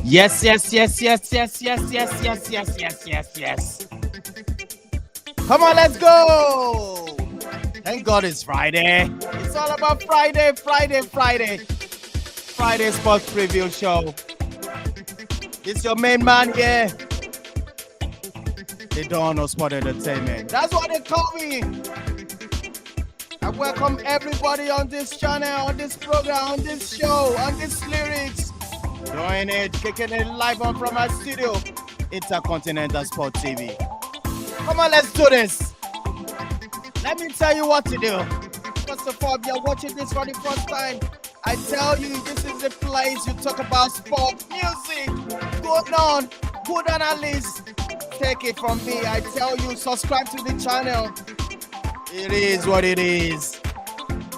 Yes. Come on, let's go. Thank God it's Friday. It's all about Friday. Friday Sports Preview Show. It's your main man here. They don't know Sport Entertainment. That's what they call me. I welcome everybody on this channel, on this program, on this show, on this lyrics. Doing it, kicking it live on from our studio, Intercontinental Sport TV. Come on, let's do this. Let me tell you what to do. First of all, if you're watching this for the first time, I tell you, this is the place you talk about sport, music, good on, good analysis. Take it from me. I tell you, subscribe to the channel. It is what it is.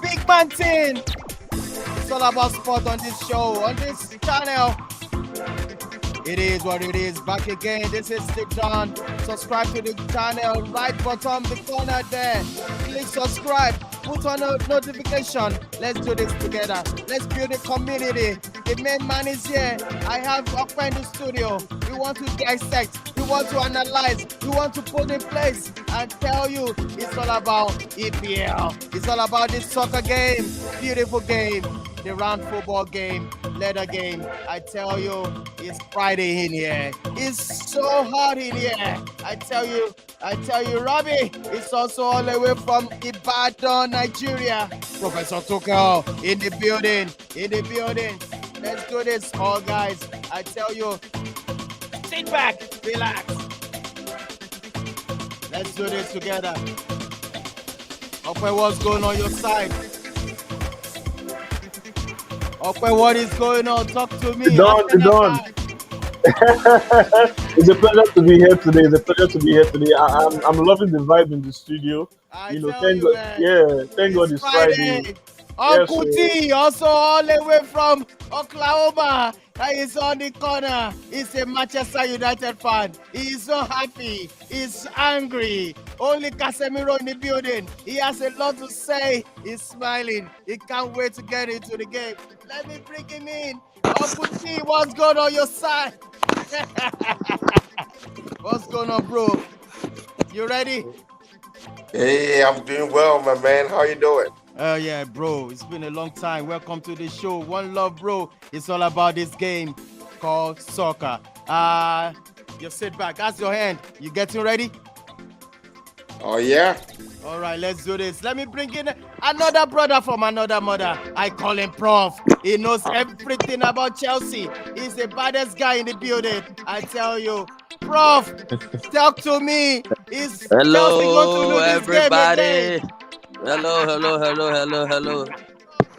Big man thing. It's all about sport on this show, on this channel. It is what it is. Back again. This is Stick John. Subscribe to the channel. Right bottom the corner there. Click subscribe. Put on a notification. Let's do this together. Let's build a community. The main man is here. I have a friend in the studio. We want to dissect. We want to analyze. We want to put in place and tell you it's all about EPL. It's all about this soccer game. Beautiful game. The round football game, leather game. I tell you, it's Friday in here. It's so hot in here. I tell you, Robbie, it's also all the way from Ibadan, Nigeria. Professor Tuchel in the building. Let's do this, all guys. I tell you, sit back, relax. Let's do this together. Okay, what's going on your side? Okay, what is going on? Talk to me. Don. It's a pleasure to be here today. I'm loving the vibe in the studio. Thank God. Man. Yeah, thank God it's Friday. Uncle T, also all the way from Oklahoma. He's on the corner. He's a Manchester United fan. He's so happy. He's angry. Only Casemiro in the building. He has a lot to say. He's smiling. He can't wait to get into the game. Let me bring him in. Uncle T, what's going on your side? What's going on, bro? You ready? Hey, I'm doing well, my man. How you doing? Yeah, bro. It's been a long time. Welcome to the show. One love, bro. It's all about this game called soccer. You sit back. That's your hand. You getting ready? Oh, yeah? All right, let's do this. Let me bring in another brother from another mother. I call him Prof. He knows everything about Chelsea. He's the baddest guy in the building. I tell you. Prof, talk to me. Is Hello, Chelsea going to lose everybody. This game Hello.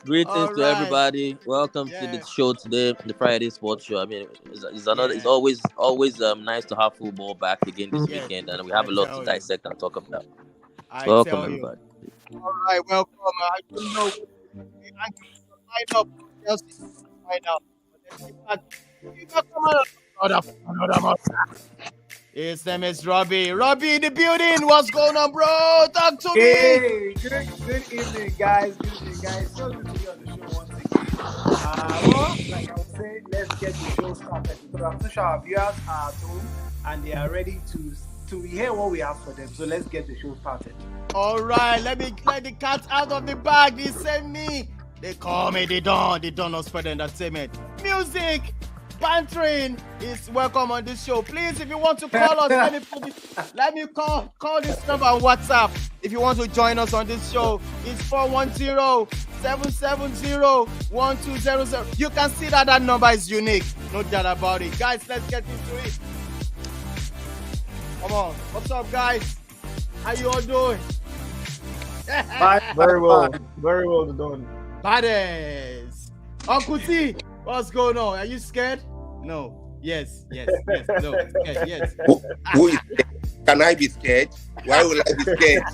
Greetings to everybody. Welcome to the show today, the Friday Sports Show. I mean, it's always nice to have football back again this weekend, and we have a lot to dissect and talk about. Welcome, everybody. All right, welcome. I don't know the line up Chelsea right now. His name is Robbie. Robbie in the building. What's going on, bro? Talk to me. Hey, good evening, guys. So good to be on the show once again. Like I was saying, let's get the show started because I'm sure our viewers are at home and they are ready to hear what we have for them. So let's get the show started. All right, let me let the cat out of the bag. They send me. They call me the Don of Sport Entertainment. Music. Bantering is welcome on this show. Please, if you want to call us, let me call this number on WhatsApp. If you want to join us on this show, it's 410-770-1200. You can see that number is unique. No doubt about it. Guys, let's get into it. Come on. What's up, guys? How you all doing? Very well done. Badass. Uncle T, what's going on? Are you scared? No. Yes. No. Scared. Yes. Who is scared? Can I be scared? Why will I be scared?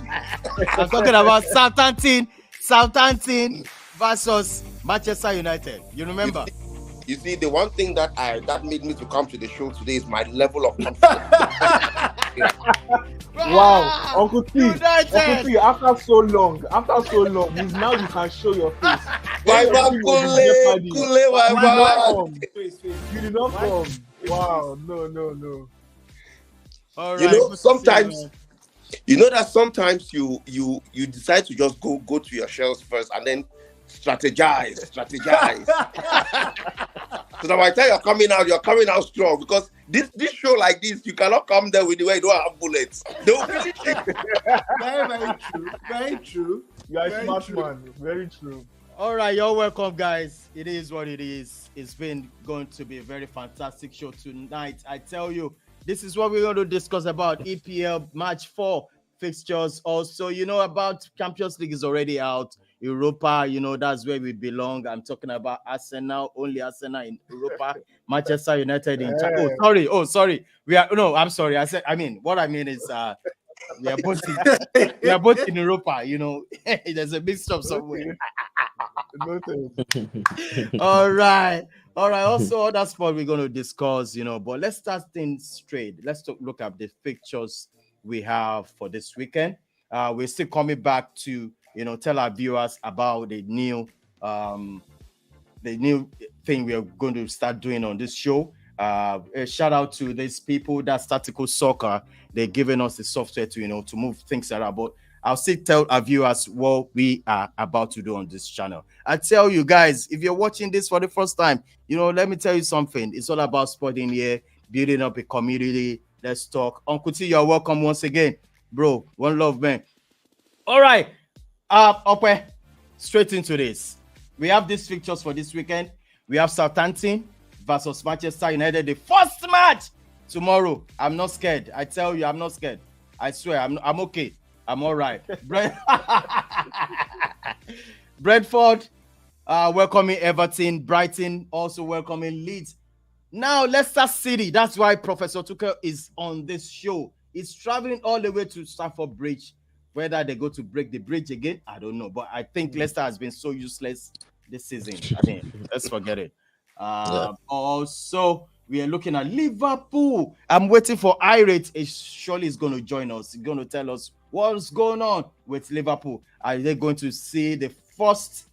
I'm talking about Southampton versus Manchester United. You remember? You see, the one thing that made me to come to the show today is my level of confidence. Wow, Uncle T, United. after so long, now you can show your face. My man, Kule, my man. You did not come. Wow, no. All right. You know, sometimes, you know that sometimes you decide to just go to your shells first and then strategize. So that by the time you're coming out strong, because this show like this, you cannot come there with the way you don't have bullets. They will finish it. Very true. You are a smart man. Very true. All right, you're welcome, guys. It is what it is. It's been going to be a very fantastic show tonight. I tell you, this is what we're going to discuss about EPL Match 4 fixtures. Also, you know about Champions League is already out. Europa, you know, that's where we belong. I'm talking about Arsenal, only Arsenal in Europa. Manchester United in Oh, sorry. I'm sorry. What I mean is we are both in Europa, you know. There's a mix up somewhere. All right. Also, other sport we're going to discuss, you know, but let's start things straight. Let's look at the fixtures we have for this weekend. We're still coming back to, you know, tell our viewers about the new thing we are going to start doing on this show. A shout out to these people that Statical Soccer. They're giving us the software to, you know, to move things around. But I'll still tell our viewers what we are about to do on this channel. I tell you guys, if you're watching this for the first time, you know, let me tell you something. It's all about sport in here, building up a community. Let's talk. Uncle T, you're welcome once again. Bro, one love, man. All right. Okay. Straight into this. We have these fixtures for this weekend. We have Southampton versus Manchester United. The first match tomorrow. I'm not scared. I tell you, I'm not scared. I swear, I'm okay. I'm all right. Brentford welcoming Everton. Brighton also welcoming Leeds. Now, Leicester City. That's why Professor Tuchel is on this show. He's traveling all the way to Stamford Bridge. Whether they go to break the bridge again, I don't know. But I think Leicester has been so useless this season. I mean, let's forget it. Also, we are looking at Liverpool. I'm waiting for Irate. Surely is going to join us. He's going to tell us what's going on with Liverpool. Are they going to see the first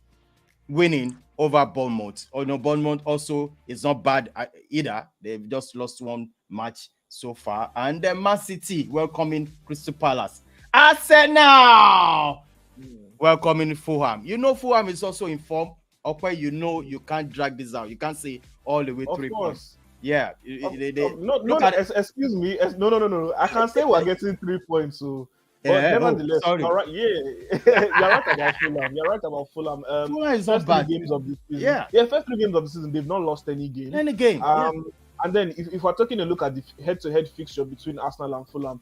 winning over Bournemouth? Or no, Bournemouth also is not bad either. They've just lost one match so far. And then Man City welcoming Crystal Palace. Arsenal welcoming Fulham. You know Fulham is also in form. Okay, you know you can't drag this out. You can't say all the way 3 points. Yeah. Excuse me. No. I can say we're getting 3 points. So, but nevertheless, you're right. Yeah, you're right about Fulham. Fulham is not bad. Games of the season. First 3 games of the season, they've not lost any game. And then if we're taking a look at the head-to-head fixture between Arsenal and Fulham,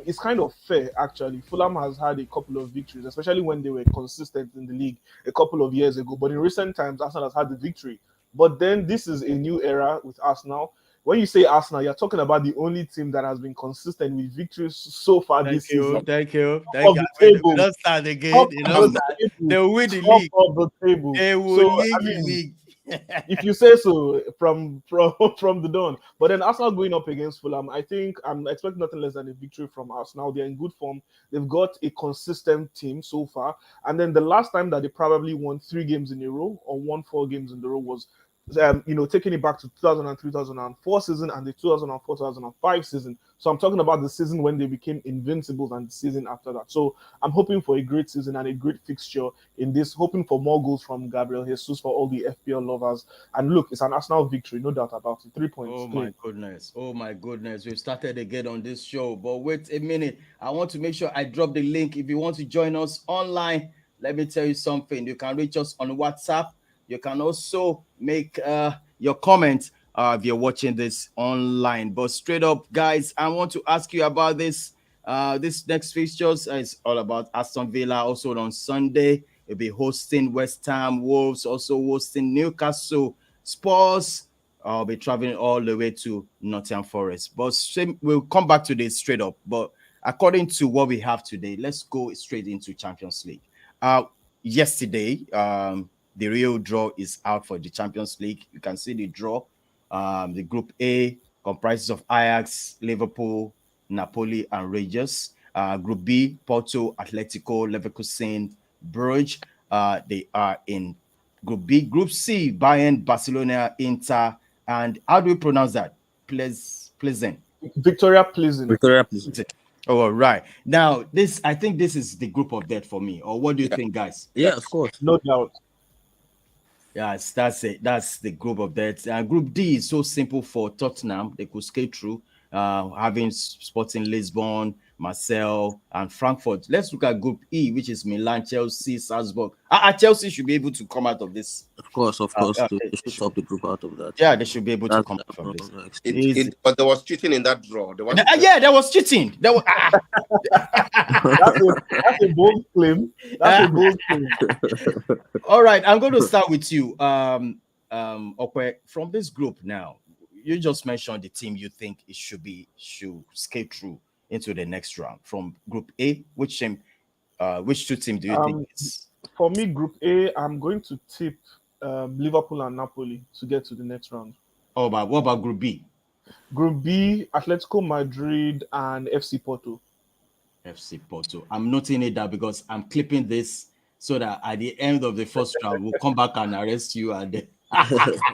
it's kind of fair, actually. Fulham has had a couple of victories, especially when they were consistent in the league a couple of years ago. But in recent times, Arsenal has had the victory. But then this is a new era with Arsenal. When you say Arsenal, you're talking about the only team that has been consistent with victories so far this season. Thank you. Let's start again. They will win the league. Of the table. They will win the league. If you say so, from the dawn. But then Arsenal going up against Fulham, I think I'm expecting nothing less than a victory from Arsenal. They're in good form. They've got a consistent team so far. And then the last time that they probably won 3 games in a row or won 4 games in a row was taking it back to 2003-2004 season and the 2004-2005 season. So I'm talking about the season when they became invincible and the season after that. So I'm hoping for a great season and a great fixture in this, hoping for more goals from Gabriel Jesus for all the FPL lovers. And look, it's an Arsenal victory, no doubt about it. 3 points. Oh my goodness. We've started again on this show. But wait a minute. I want to make sure I drop the link. If you want to join us online, let me tell you something. You can reach us on WhatsApp. You can also make your comments if you're watching this online. But straight up, guys, I want to ask you about this. This next fixtures is all about Aston Villa. Also on Sunday, you'll be hosting West Ham, Wolves, also hosting Newcastle, Spurs. I'll be traveling all the way to Nottingham Forest. But we'll come back to this straight up. But according to what we have today, let's go straight into Champions League. Yesterday, the real draw is out for the Champions League. You can see the draw. The Group A comprises of Ajax, Liverpool, Napoli, and Rangers. Group B, Porto, Atletico, Leverkusen, Bruges. They are in Group B. Group C, Bayern, Barcelona, Inter, and how do we pronounce that? Pleasant. Victoria Pleasant. Victoria Pleasant. Oh, right. Now, I think this is the group of death for me. Or what do you think, guys? Yeah, of course. No doubt. Yes, that's it. That's the group of death. Group D is so simple for Tottenham. They could skate through, having Sporting Lisbon, Marseille, and Frankfurt. Let's look at Group E, which is Milan, Chelsea, Salzburg. Chelsea should be able to come out of this. Of course. They should stop the group out of that. Yeah, they should be able to come out from this. But there was cheating in that draw. There was cheating. There was. That's a bold claim. That's a bold claim. All right, I'm going to start with you, Okwe. From this group now, you just mentioned the team you think it should skate through into the next round. From Group A, which two teams do you think is? For me, Group A, I'm going to tip Liverpool and Napoli to get to the next round. Oh, but what about Group B? Group B, Atletico Madrid and FC Porto. FC Porto. I'm noting it down because I'm clipping this so that at the end of the first round, we'll come back and arrest you. And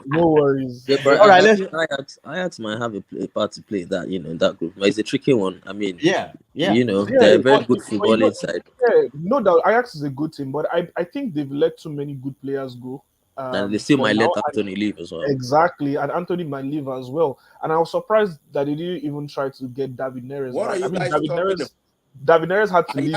no worries. Yeah, all right, Ajax might have a part to play that, in that group. But it's a tricky one. I mean, they're a very good football inside. Yeah, no doubt, Ajax is a good team, but I think they've let too many good players go. And they still might let Anthony leave as well. Exactly, and Anthony might leave as well. And I was surprised that they didn't even try to get David Neres. David Neres had to leave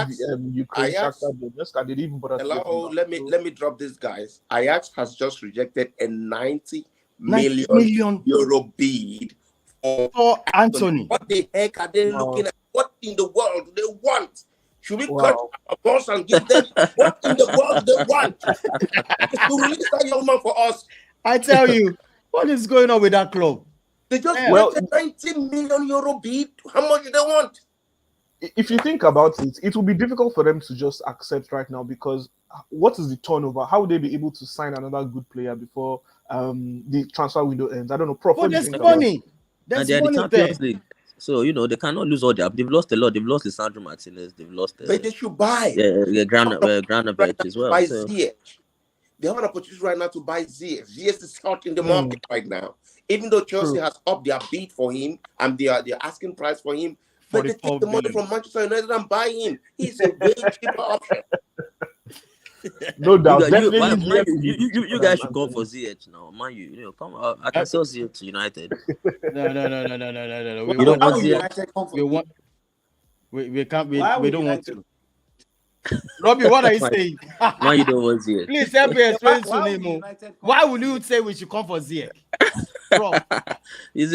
Ukraine. Shakhtar Donetsk, and they didn't even bother. Hello, let me drop this, guys. Ajax has just rejected a 90 million euro bid for Anthony. What the heck are they looking at? What in the world do they want? Should we cut our boss and give them what in the world they want? To release that young man for us. I tell you, what is going on with that club? They just want a 90 million euro bid. How much do they want? If you think about it, it will be difficult for them to just accept right now because what is the turnover? How would they be able to sign another good player before the transfer window ends? I don't know. But there's money. And they're the Champions League. So, they cannot lose all their. They've lost a lot. They've lost Lisandro Martinez. They've lost. But they should buy. Granovich as well. Buy Ziyech. They have an opportunity right now to buy Ziyech. Ziyech is out in the market right now. Even though Chelsea has upped their bid for him and their asking price for him, but they take the money from Manchester United and buy him. He's a way cheaper option. No doubt. You guys should go for ZH now, man. Come on. I can sell ZH to United. No. We don't want ZH. We can't. We don't want to. Robbie, what are you saying? Man, you don't want ZH. Please help me explain to Nemo. Why would you say we should come for ZH? ZH is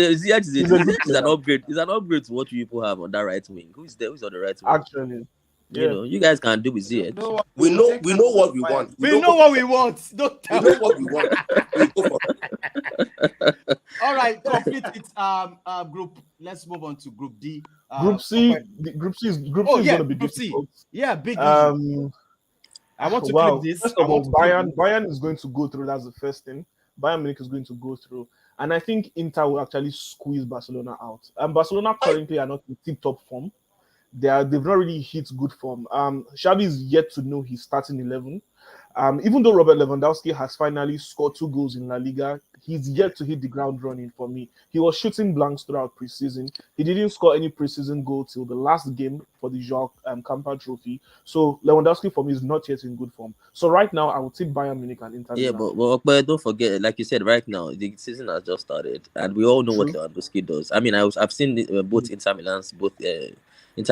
an upgrade. It's an upgrade to what you people have on that right wing. Who's there? Who's on the right wing? Actually. You guys can do with ZH. We know what we want. We know what we want. Don't tell me what we want. We go for it. All right, complete it. Group. Let's move on to Group D. Group C. Group C is going to be difficult. Yeah, big. I want to click this. First of all, Bayern is going to go through. That's the first thing. Bayern Munich is going to go through. And I think Inter will actually squeeze Barcelona out. And Barcelona currently are not in tip-top form. They've not really hit good form. Xavi is yet to know his starting 11. Even though Robert Lewandowski has finally scored 2 goals in La Liga, he's yet to hit the ground running for me. He was shooting blanks throughout preseason. He didn't score any preseason goal till the last game for the Jacques Campa Trophy. So Lewandowski for me is not yet in good form. So right now I will take Bayern Munich and Inter. Yeah, but don't forget, like you said, right now the season has just started, and we all know what Lewandowski does. I mean, I've seen both Inter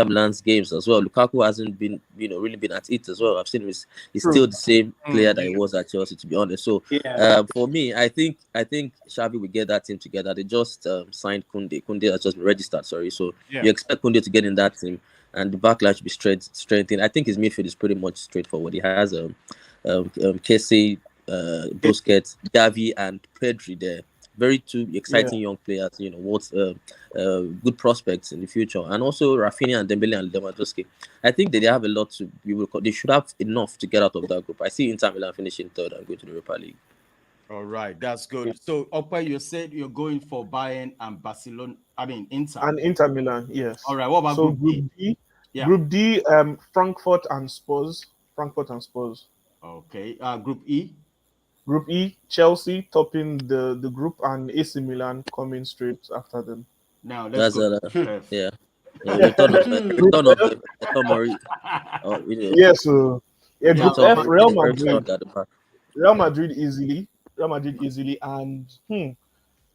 Milan's games as well. Lukaku hasn't been, really been at it as well. I've seen him; he's still the same player that he was at Chelsea, to be honest. So, for me, I think Xavi will get that team together. They just signed Koundé. Koundé has just been registered. Sorry, so you expect Koundé to get in that team, and the backline should be strengthened. I think his midfield is pretty much straightforward. He has Kessie, Busquets, Gavi, and Pedri there. Very two exciting young players, what's good prospects in the future, and also Rafinha and Dembele and Lewandowski. I think that they have a lot to be. They should have enough to get out of that group. I see Inter Milan finishing 3rd and going to the Europa League. All right, that's good. So, Opa, you said you're going for Bayern and Barcelona. I mean, Inter and Inter Milan. Yes. All right. What about Group D? Group D, Frankfurt and Spurs. Okay. Group E. Group E, Chelsea topping the group, and AC Milan coming straight after them. Now let's go. Yeah. Return of Tomori. Yeah, so Group F, Real Madrid easily, and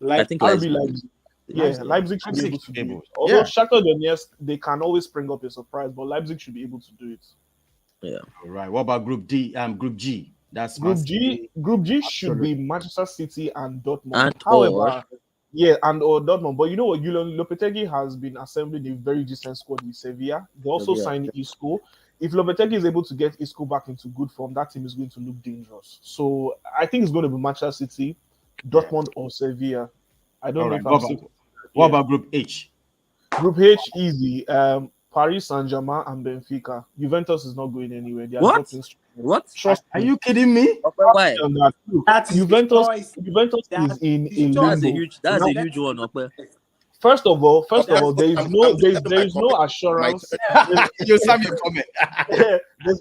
I think RB Leipzig. Yeah, Leipzig should be able to do it. Although Shakhtar Donetsk, they can always spring up a surprise, but Leipzig should be able to do it. Yeah. All right. What about Group D? Group G. That's Group G. Group G should be Manchester City and Dortmund. However, or Dortmund. But you know what? Julian Lopetegui has been assembling a very decent squad with Sevilla. They also signed Isco. If Lopetegui is able to get Isco back into good form, that team is going to look dangerous. So I think it's going to be Manchester City, Dortmund, or Sevilla. I don't know if I'm safe. What about Group H? Group H, easy. Paris Saint-Germain and Benfica. Juventus is not going anywhere. They are What? Are you kidding me? Why? Juventus is in a limbo. That's a huge one. First of all, there is no assurance. There's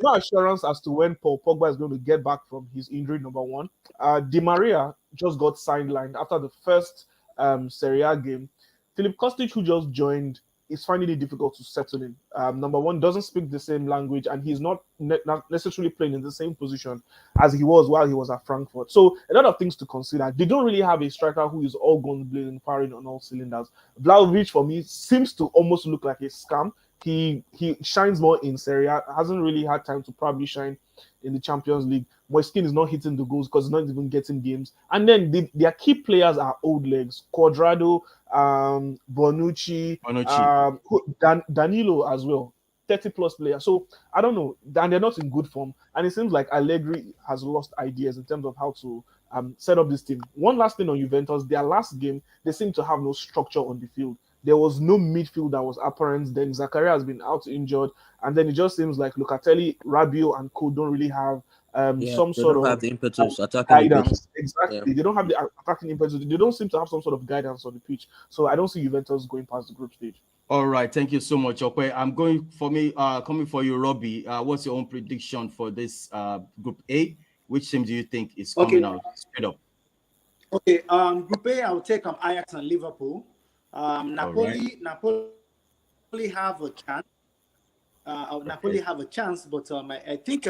no assurance as to when Paul Pogba is going to get back from his injury. Number one, Di Maria just got sidelined after the first Serie A game. Filip Kostic, who just joined, is finding it difficult to settle in. Number one, doesn't speak the same language, and he's not necessarily playing in the same position as he was while he was at Frankfurt. So a lot of things to consider. They don't really have a striker who is all guns blazing, firing on all cylinders. Vlahovic, for me, seems to almost look like a scam. He shines more in Serie A, hasn't really had time to probably shine in the Champions League. Moiskin is not hitting the goals because he's not even getting games. And then their key players are old legs. Cuadrado, Bonucci, Danilo as well. 30-plus players. So, I don't know. And they're not in good form. And it seems like Allegri has lost ideas in terms of how to set up this team. One last thing on Juventus. Their last game, they seem to have no structure on the field. There was no midfield that was apparent. Then Zakaria has been out injured. And then it just seems like Locatelli, Rabiot, and Co don't really have some sort of have the impetus, attacking guidance. Impetus. Exactly. Yeah. They don't have the attacking impetus. They don't seem to have some sort of guidance on the pitch. So I don't see Juventus going past the group stage. All right. Thank you so much, Okwe. I'm coming for you, Robbie. What's your own prediction for this Group A? Which team do you think is coming out straight up? Okay. Group A, I'll take Ajax and Liverpool. Napoli have a chance. Napoli have a chance, but I think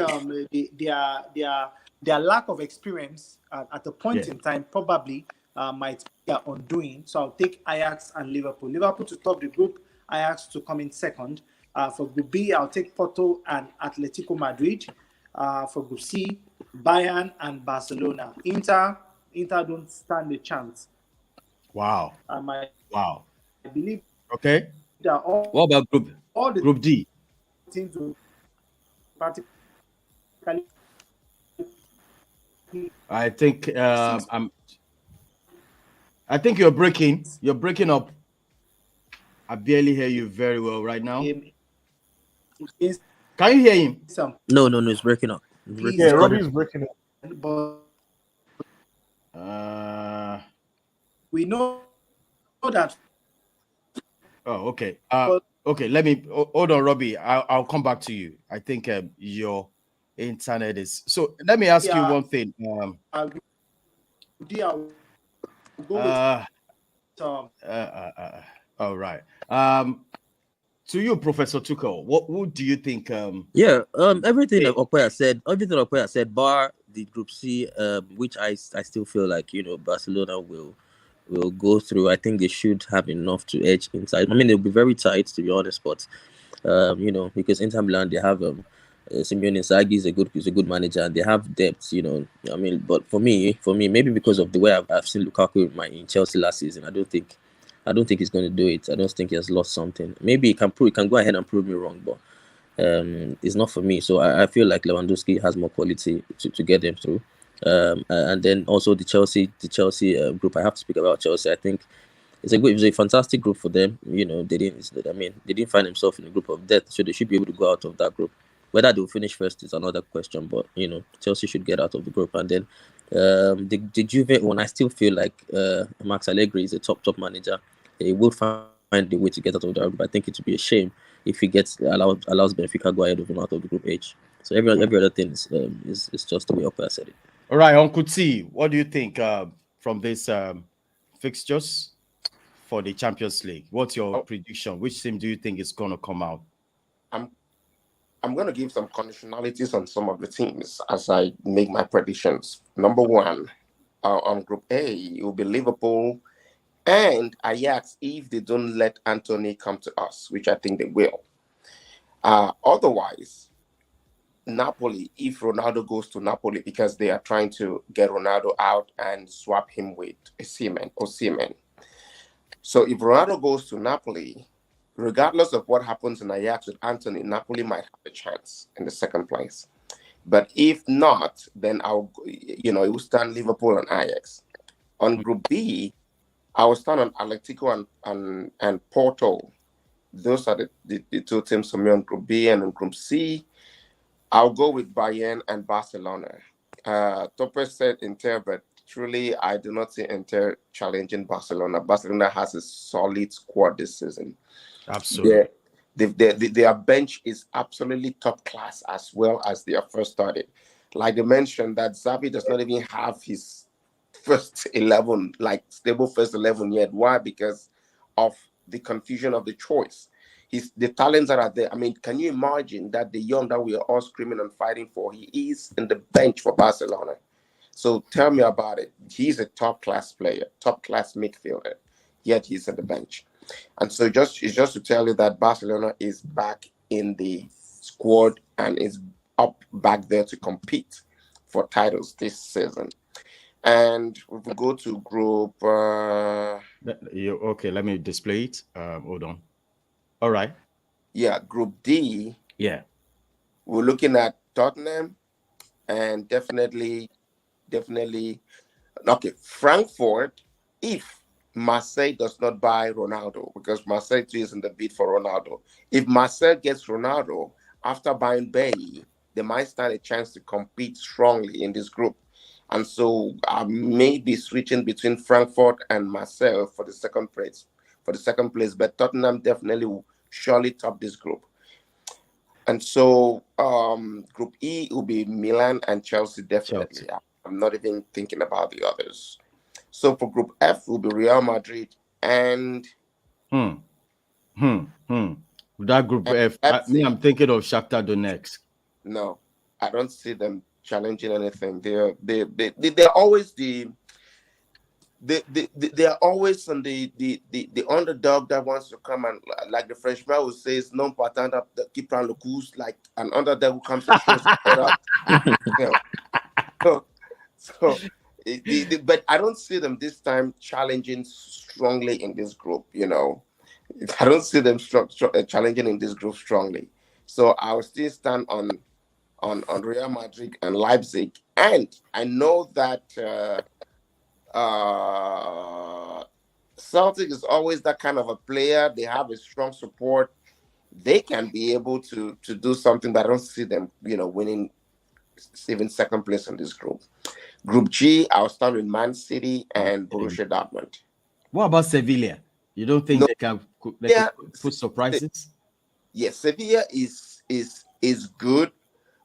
their lack of experience at a point in time probably might be undoing. So I'll take Ajax and Liverpool. Liverpool to top the group, Ajax to come in second. For Group B, I'll take Porto and Atletico Madrid. For Group C, Bayern and Barcelona. Inter don't stand a chance. Wow. I believe. Okay. What about Group D? Teams will practically. I think I think you're breaking up. I barely hear you very well right now. Can you hear him? No, it's breaking up. Yeah, Robbie's breaking up. We know that. Oh, okay. Okay, let me hold on, Robbie. I'll come back to you. I think your internet is so. Let me ask you one thing. All right. To you, Professor Tuchel, what do you think? Everything Okwe said, bar the Group C, which I still feel like Barcelona will go through. I think they should have enough to edge inside. I mean, they'll be very tight, to be honest, but because Inter Milan, they have Simeone Inzaghi is a good manager, and they have depth. I mean, but for me, maybe because of the way I've seen Lukaku in Chelsea last season, I don't think he's going to do it. I don't think he has lost something. Maybe he can go ahead and prove me wrong, but it's not for me. So I feel like Lewandowski has more quality to get them through. And then also the Chelsea group. I have to speak about Chelsea. I think it's a fantastic group for them. They didn't find themselves in a group of death, so they should be able to go out of that group. Whether they'll finish first is another question, but Chelsea should get out of the group. And then the Juve one, I still feel like Max Allegri is a top manager. He will find a way to get out of the group. I think it would be a shame if he allows Benfica go ahead of him out of the group H. So every other thing is just the way Okwe said it. All right, Uncle T, what do you think from this fixtures for the Champions League? What's your prediction? Which team do you think is going to come out? I'm going to give some conditionalities on some of the teams as I make my predictions. Number one, on Group A, it will be Liverpool and Ajax if they don't let Anthony come to us, which I think they will. Otherwise, Napoli, if Ronaldo goes to Napoli, because they are trying to get Ronaldo out and swap him with Osimhen. So if Ronaldo goes to Napoli, regardless of what happens in Ajax with Anthony, Napoli might have a chance in the second place. But if not, then it will stand Liverpool and Ajax. On Group B, I will stand on Atletico and Porto. Those are the two teams for me on Group B. And on Group C, I'll go with Bayern and Barcelona. Topper said Inter, but truly, I do not see Inter challenging Barcelona. Barcelona has a solid squad this season. Absolutely. Their bench is absolutely top class as well as their first started. Like they mentioned, that Xavi does not even have his first 11, like stable first 11 yet. Why? Because of the confusion of the choice. The talents that are there. I mean, can you imagine that the young that we are all screaming and fighting for, he is in the bench for Barcelona? So tell me about it. He's a top-class player, top-class midfielder, yet he's at the bench. And so it's just to tell you that Barcelona is back in the squad and is up back there to compete for titles this season. And if we go to group... okay, let me display it. Hold on. All right. Yeah, Group D. Yeah. We're looking at Tottenham and definitely, okay, Frankfurt, if Marseille does not buy Ronaldo, because Marseille too is in the bid for Ronaldo. If Marseille gets Ronaldo after buying Bailly, they might stand a chance to compete strongly in this group. And so I may be switching between Frankfurt and Marseille for the second place. But Tottenham definitely will surely top this group. And so Group E will be Milan and Chelsea, definitely. I'm not even thinking about the others. So for Group F will be Real Madrid and... With that Group F, I'm thinking of Shakhtar Donetsk. No, I don't see them challenging anything. They're always they're always on the underdog that wants to come, and like the Frenchman would say, it's non partant the keep on le course, like an underdog who comes to show. But I don't see them this time challenging strongly in this group. I don't see them challenging in this group strongly. So I'll still stand on Real Madrid and Leipzig, and I know that Celtic is always that kind of a player. They have a strong support. They can be able to do something, but I don't see them, winning even second place in this group. Group G, I'll start with Man City and Borussia Dortmund. What about Sevilla? You don't think they can put surprises? Yes, Sevilla is good,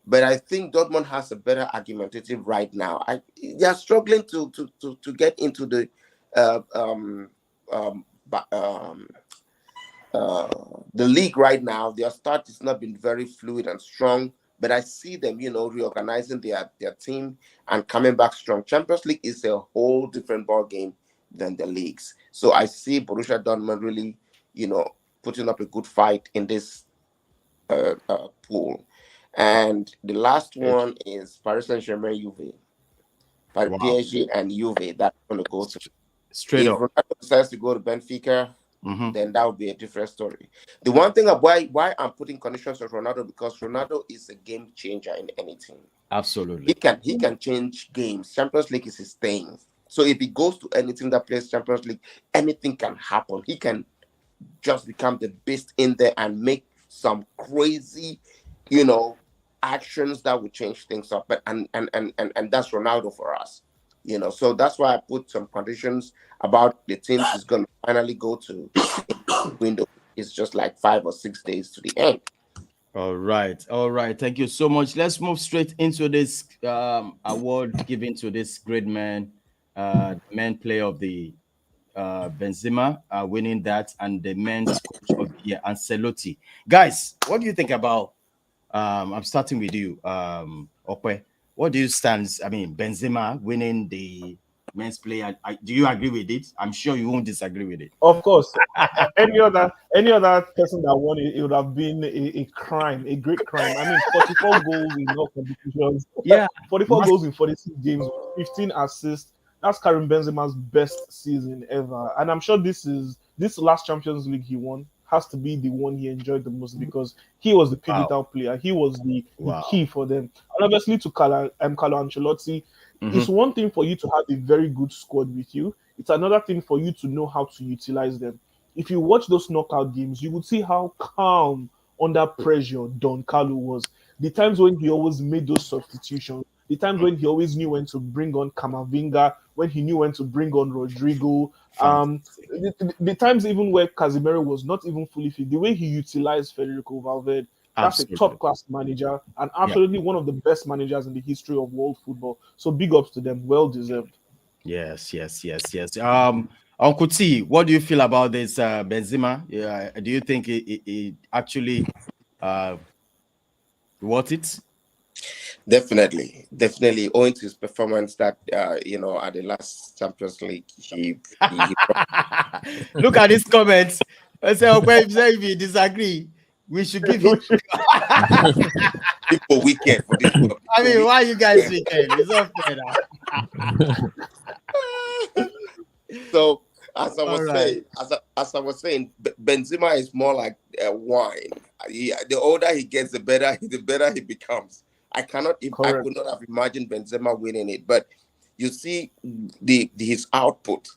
but I think Dortmund has a better argumentative right now. They are struggling to get into the league right now. Their start has not been very fluid and strong, but I see them, reorganizing their team and coming back strong. Champions League is a whole different ball game than the leagues. So I see Borussia Dortmund really, putting up a good fight in this pool. And the last one is Paris Saint-Germain, Juve. PSG and Juve, that's going to go to straight up. If Ronaldo decides to go to Benfica, then that would be a different story. The one thing of why I'm putting conditions on Ronaldo, because Ronaldo is a game changer in any team. Absolutely. He can change games. Champions League is his thing. So if he goes to any team that plays Champions League, anything can happen. He can just become the best in there and make some crazy, actions that would change things up. But and that's Ronaldo for us. So that's why I put some conditions about the teams is going to finally go to window. It's just like 5 or 6 days to the end. All right. Thank you so much. Let's move straight into this award given to this great man, man player of the Benzema, winning that, and the men's coach of the year, Ancelotti. Guys, what do you think about? I'm starting with you, Ope. What do you stand? I mean, Benzema winning the men's player. Do you agree with it? I'm sure you won't disagree with it. Of course, any other person that won it, it would have been a crime, a great crime. I mean, 44 goals in all competitions. Yeah, 44 goals in 46 games, 15 assists. That's Karim Benzema's best season ever, and I'm sure this last Champions League he won has to be the one he enjoyed the most because he was the pivotal player. He was the key for them. And obviously, to Carlo Ancelotti, it's one thing for you to have a very good squad with you. It's another thing for you to know how to utilize them. If you watch those knockout games, you would see how calm under pressure Don Carlo was. The times when he always made those substitutions, the times when he always knew when to bring on Camavinga, when he knew when to bring on Rodrigo. The times even where Casemiro was not even fully fit, the way he utilized Federico Valverde, that's a top-class manager and absolutely one of the best managers in the history of world football. So big ups to them. Well deserved. Yes. Uncle T, what do you feel about this Benzema? Yeah, do you think it actually worth it? Definitely. Owing to his performance that at the last Champions League, he look at these comments. I say, if you disagree, we should give him. People wicked for this. I mean, why you guys wicked? It's not fair now. So, as I was saying, Benzema is more like wine. The older he gets, the better he becomes. I could not have imagined Benzema winning it, but you see his output.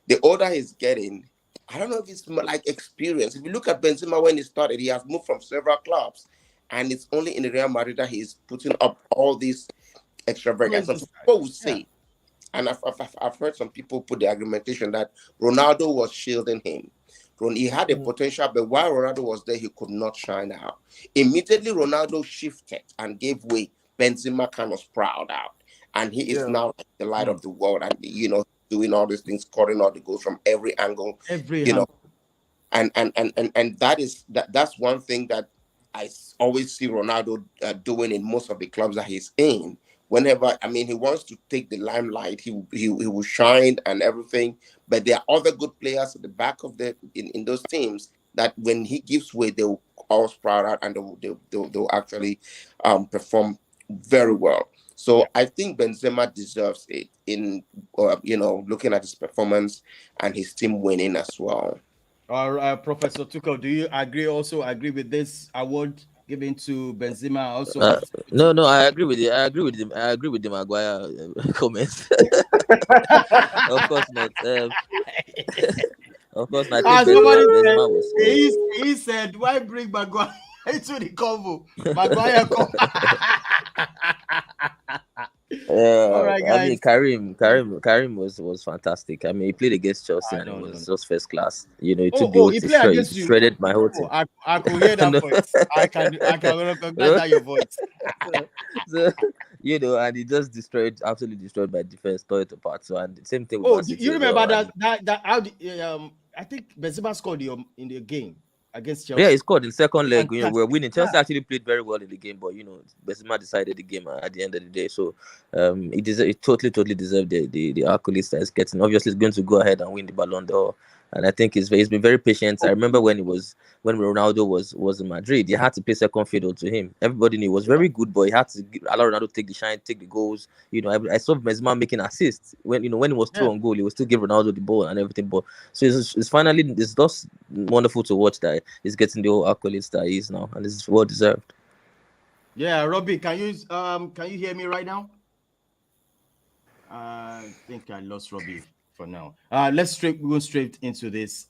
The older he's getting, I don't know if it's like experience. If you look at Benzema when he started, he has moved from several clubs, and it's only in the Real Madrid that he's putting up all these extravagance. Some people will say, and I've heard some people put the argumentation that Ronaldo was shielding him. He had a potential, but while Ronaldo was there, he could not shine out. Immediately, Ronaldo shifted and gave way. Benzema kind of sprawled out, and he is now like the light of the world, and doing all these things, scoring all the goals from every angle, and that's one thing that I always see Ronaldo doing in most of the clubs that he's in. Whenever, he wants to take the limelight, he will shine and everything. But there are other good players at the back of in those teams that when he gives way, they'll all sprout out and they'll actually perform very well. So I think Benzema deserves it in looking at his performance and his team winning as well. Professor Tuchel, do you agree with this award given to Benzema? Also, no, I agree with you. I agree with the Maguire comments. Of course not. Of course not. He said, "Why bring Maguire into the convo?" Maguire. All right, guys. Karim was fantastic. He played against Chelsea and it was just first class. He took he shredded my whole team. I could hear that voice. I can recognize your voice. So, and he just absolutely destroyed my defense, tore it apart. So, and the same thing. You remember that? I think Benzema scored in the game against Chelsea. Yeah, he scored in second leg. We're winning. Chelsea actually played very well in the game, but Benzema decided the game at the end of the day. So he totally deserved the accolades that he's getting. Obviously, he's going to go ahead and win the Ballon d'Or. And I think he's been very patient. I remember when Ronaldo was in Madrid, you had to play second fiddle to him. Everybody knew he was very good, but he had to allow Ronaldo to take the shine, take the goals. I saw Benzema making assists when he was through on goal. He was still giving Ronaldo the ball and everything. But so it's just wonderful to watch that he's getting the whole accolades that he is now, and it's well deserved. Yeah, Robbie, can you hear me right now? I think I lost Robbie for now. Let's go straight into this.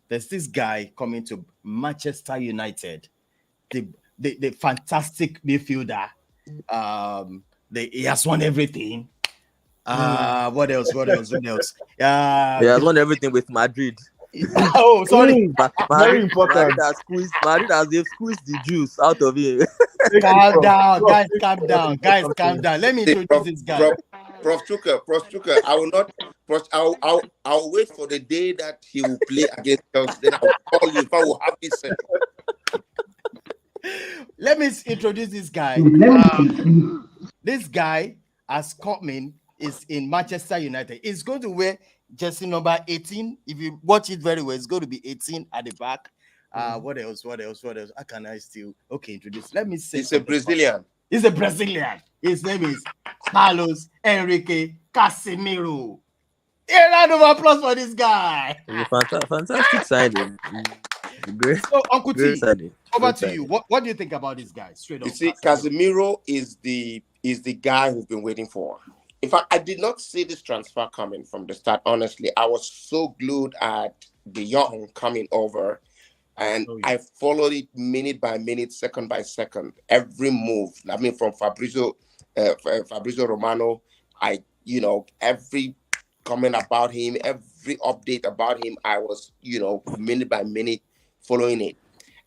There's this guy coming to Manchester United, the fantastic midfielder. He has won everything. What else? He has won everything with Madrid. Oh, sorry. Very important. Madrid has they've squeezed the juice out of him. Calm down, guys. Calm down, guys. Calm down. Let me introduce this guy. Prof. Chuka, I will not. I'll wait for the day that he will play against Chelsea. Then I'll call you if I will have this. Let me introduce this guy. This guy has coming is in Manchester United. He's going to wear jersey number 18. If you watch it very well, it's going to be 18 at the back. What else? How can I still introduce? Let me say he's a Brazilian. He's a Brazilian. His name is Carlos Enrique Casemiro. A round of applause for this guy. Fantastic signing. Great. So, Uncle T, over to signing. you. What do you think about this guy? Straight up. You see, Casemiro is the guy we've been waiting for. In fact, I did not see this transfer coming from the start. Honestly, I was so glued at De Jong coming over, and I followed it minute by minute, second by second, every move. I mean, from Fabrizio Romano, every comment about him, every update about him, I was, minute by minute following it.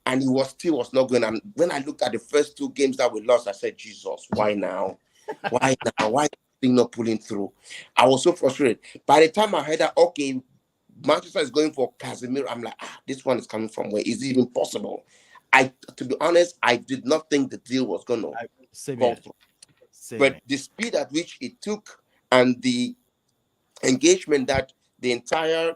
And he was not going. And when I looked at the first two games that we lost, I said, Jesus, why now? Why now? Why is this thing not pulling through? I was so frustrated. By the time I heard that, okay, Manchester is going for Casemiro, I'm like, this one is coming from where? Is it even possible? To be honest, I did not think the deal was going to go through. But the speed at which it took and the engagement that the entire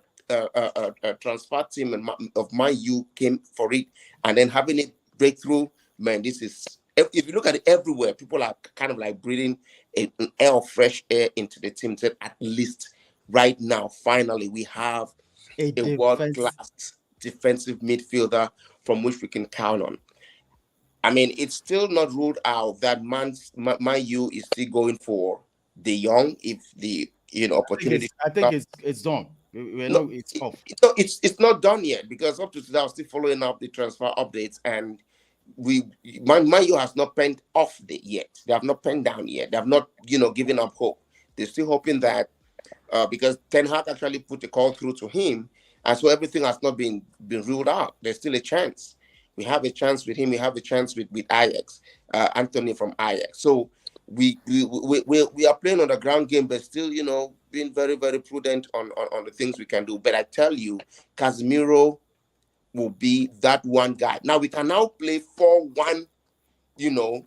transfer team of Man U came for it, and then having it break through, man, this is, if you look at it everywhere, people are kind of like breathing an air of fresh air into the team. That at least right now, finally, we have a world-class defensive midfielder from which we can count on. I mean, it's still not ruled out that Man U is still going for De Jong if the opportunity. I think it's done. It's off. It's not done yet, because up to today I was still following up the transfer updates, and Man U has not penned off yet. They have not penned down yet. They have not given up hope. They're still hoping that because Ten Hag actually put the call through to him, and so everything has not been ruled out. There's still a chance. We have a chance with him. We have a chance with Ajax, Anthony from Ajax. So we are playing on the ground game, but still, being very, very prudent on the things we can do. But I tell you, Casemiro will be that one guy. Now we can now play 4-1, 3-1,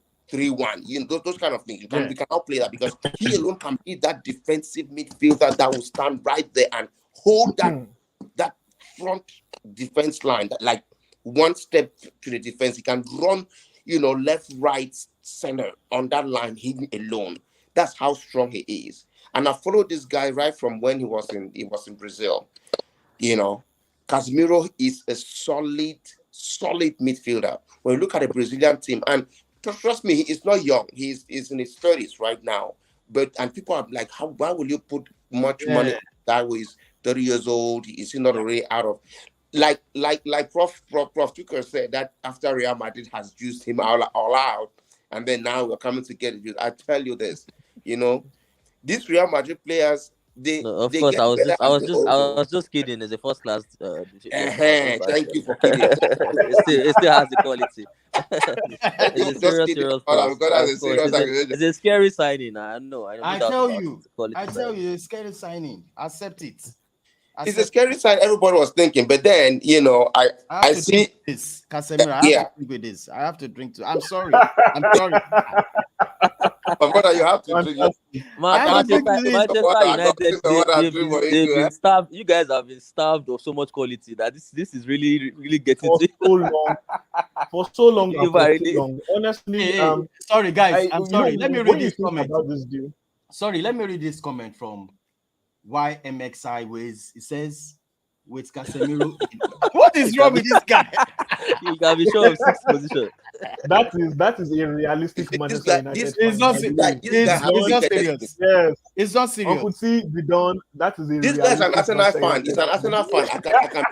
those kind of things. We can now play that, because he alone can be that defensive midfielder that will stand right there and hold that front defense line, that like one step to the defense. He can run, left, right, center on that line, him alone. That's how strong he is. And I followed this guy right from when he was in Brazil. Casemiro is a solid midfielder. When you look at the Brazilian team, and trust me, he is not young. He's in his 30s right now. And people are like, why will you put much money on that who is 30 years old? Is he not already out of, like Prof. Tucker said, that after Real Madrid has used him all out, and then now we're coming to get it. I tell you this, these Real Madrid players, I was just kidding. It's a first class. Thank you for kidding. it still has the quality. It's a serious. It's a scary signing. I know. I tell you, it's a scary signing. Accept it. It's a scary sign. Everybody was thinking, but then I see this. Casemiro, I have to drink with this. I have to drink too. I'm sorry. But what you have to drink? Manchester United, they've been starved. You guys have been starved of so much quality that this is really, really getting for so long. Honestly, sorry guys, I'm sorry. Let me read this comment about this deal. Sorry, let me read this comment from YMXI Ways. It says, with Casemiro. What is wrong with this guy? You can be sure of sixth position. That is a realistic Manchester United. It's not serious. Yes, it's not serious. Uncle T, that is a this guy's an Arsenal fan. He's an Arsenal fan. I can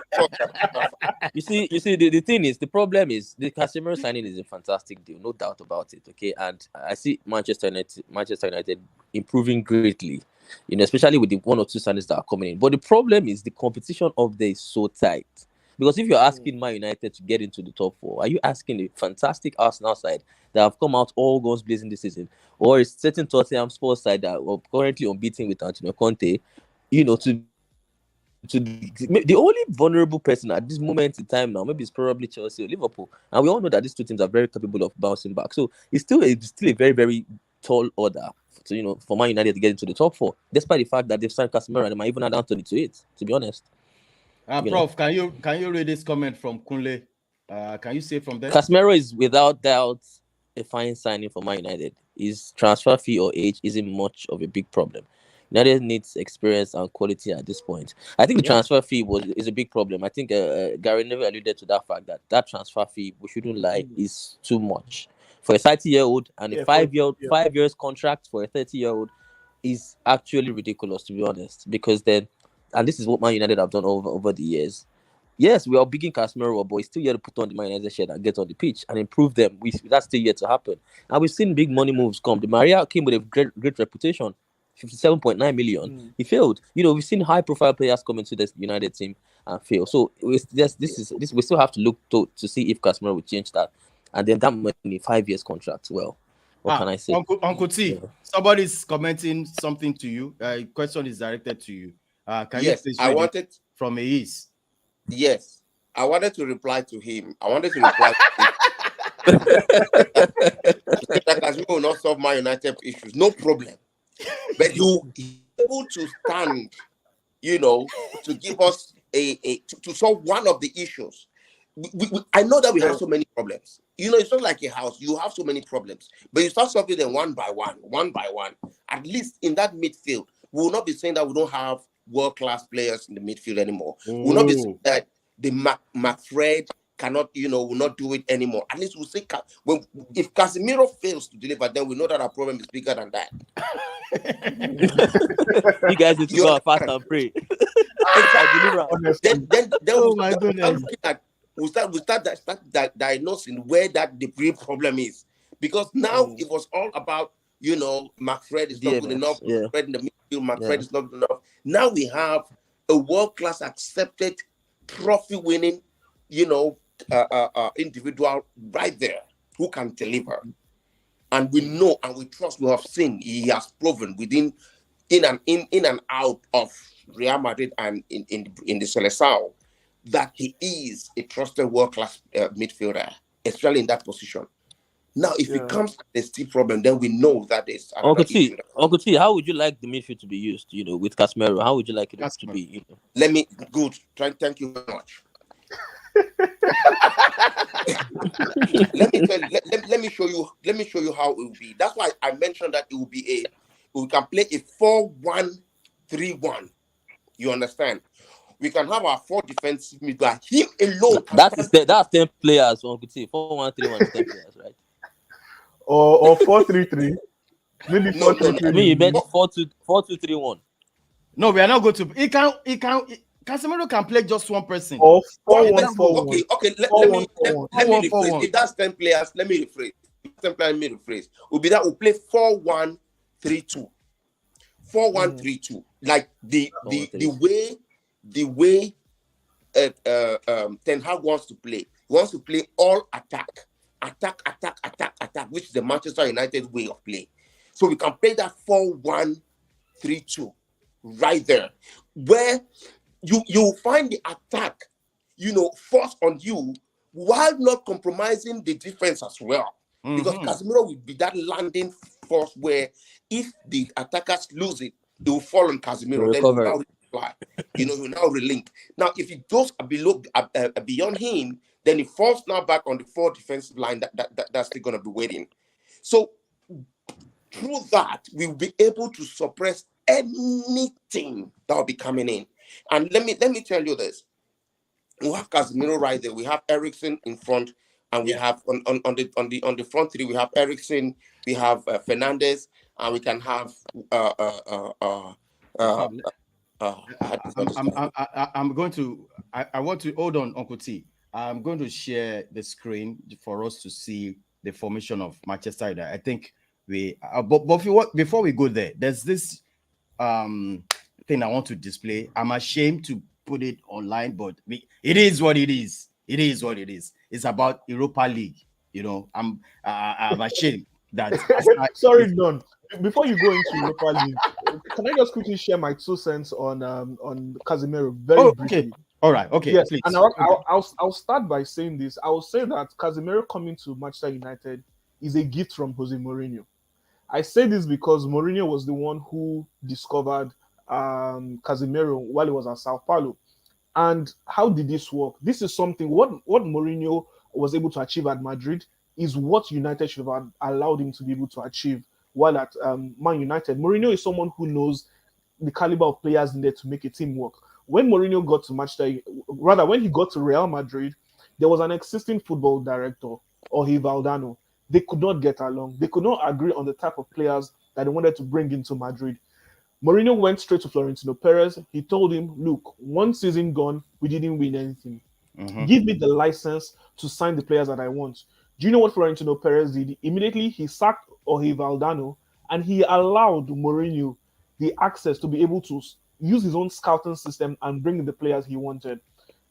You see, the thing is, the problem is the Casemiro signing is a fantastic deal, no doubt about it. Okay, and I see Manchester United improving greatly. especially with the one or two signings that are coming in. But the problem is the competition up there is so tight. Because if you're asking Man United to get into the top 4, are you asking a fantastic Arsenal side that have come out all guns blazing this season, or a certain Tottenham Sports side that are currently unbeaten with Antonio Conte, to the only vulnerable person at this moment in time now, maybe it's probably Chelsea or Liverpool, and we all know that these two teams are very capable of bouncing back. So it's still a very, very tall order for Man United to get into the top 4, despite the fact that they've signed Casemiro and they might even add Anthony to it. To be honest, Prof, can you read this comment from Kunle? Can you say from there? Casemiro is without doubt a fine signing for Man United. His transfer fee or age isn't much of a big problem. United needs experience and quality at this point. I think the transfer fee is a big problem. I think Gary Neville alluded to that fact that transfer fee, we shouldn't lie, is too much. For a 30-year-old and a 5 years contract for a 30-year-old is actually ridiculous, to be honest. Because then, and this is what Man United have done over the years. Yes, we are bigging Casemiro, but he's still yet to put on the Man United shirt and get on the pitch and improve them. That's still yet to happen. And we've seen big money moves come. The Maria came with a great reputation. 57.9 million. He failed. We've seen high-profile players come into this United team and fail. So we still have to look to see if Casemiro will change that. And then that money, 5 years contract. Well, what can I say? Uncle T, somebody's commenting something to you. Question is directed to you. I wanted from Ace. Yes, I wanted to reply to him. Casemiro will not solve Man United issues. No problem. But you able to stand, to give us to solve one of the issues. I know that we have so many problems. It's not like a house. You have so many problems, but you start solving them one by one. At least in that midfield, we will not be saying that we don't have world-class players in the midfield anymore. We will not be saying that the McFred cannot, will not do it anymore. At least we'll say, if Casemiro fails to deliver, then we know that our problem is bigger than that. You guys need to go fast and pray. We'll start diagnosing where that the real problem is. Because now it was all about, McFred is not good enough. McFred in the midfield, McFred is not good enough. Now we have a world-class accepted trophy-winning, individual right there who can deliver. And we know and we trust, we have seen, he has proven in and out of Real Madrid and in the Seleção that he is a trusted world-class midfielder, especially in that position. Now, if it comes to a steep problem, then we know that there's Uncle T, how would you like the midfield to be used, with Casemiro? How would you like it to be? Thank you very much. let me show you how it will be. That's why I mentioned that it will be we can play a 4-1-3-1. You understand? We can have our 4 defensive midfielders. Him alone. That's 10 players, Uncle T. 4-1-3-1 is 10 players, right? Or 4-3-3. Maybe 4-3-3. I mean, you meant 4-2-3-1. No, we are not going to. Casemiro can play just one person. Or 4-1-4-1. Okay. Let me rephrase. If that's 10 players, let me rephrase. 10 players, let me rephrase. Will be that we'll play 4-1-3-2. 4-1-3-2. Like the way Ten Hag wants to play. He wants to play all attack, which is the Manchester United way of play. So we can play that 4-1-3-2 right there, where you find the attack, force on you while not compromising the defense as well. Because Casemiro will be that landing force where if the attackers lose it, they will fall on Casemiro. Then he will now reply. He will now relink. Now, if it goes beyond him, then it falls now back on the 4 defensive line that's still going to be waiting. So through that, we will be able to suppress anything that will be coming in. And let me tell you this: we have Casemiro right there. We have Eriksen in front, and we have on the front 3 we have Eriksen, we have Fernandes, and we can have I want to hold on, Uncle T. I'm going to share the screen for us to see the formation of Manchester United. I think but before we go there, there's this thing I want to display. I'm ashamed to put it online, but it is what it is. It is what it is. It's about Europa League. You know, I'm ashamed that. Sorry, Don. Before you go into Europa League, can I just quickly share my 2 cents on Casemiro very briefly? Okay. All right. Okay. Yes, please. and I'll start by saying this. I will say that Casemiro coming to Manchester United is a gift from Jose Mourinho. I say this because Mourinho was the one who discovered Casemiro while he was at Sao Paulo. And how did this work? This is something what Mourinho was able to achieve at Madrid is what United should have allowed him to be able to achieve while at Man United. Mourinho is someone who knows the caliber of players needed to make a team work. When Mourinho got to when he got to Real Madrid, there was an existing football director, Jorge Valdano. They could not get along. They could not agree on the type of players that they wanted to bring into Madrid. Mourinho went straight to Florentino Perez. He told him, look, 1 season gone, we didn't win anything. Mm-hmm. Give me the license to sign the players that I want. Do you know what Florentino Perez did? Immediately, he sacked Jorge Valdano and he allowed Mourinho the access to be able to use his own scouting system and bring in the players he wanted.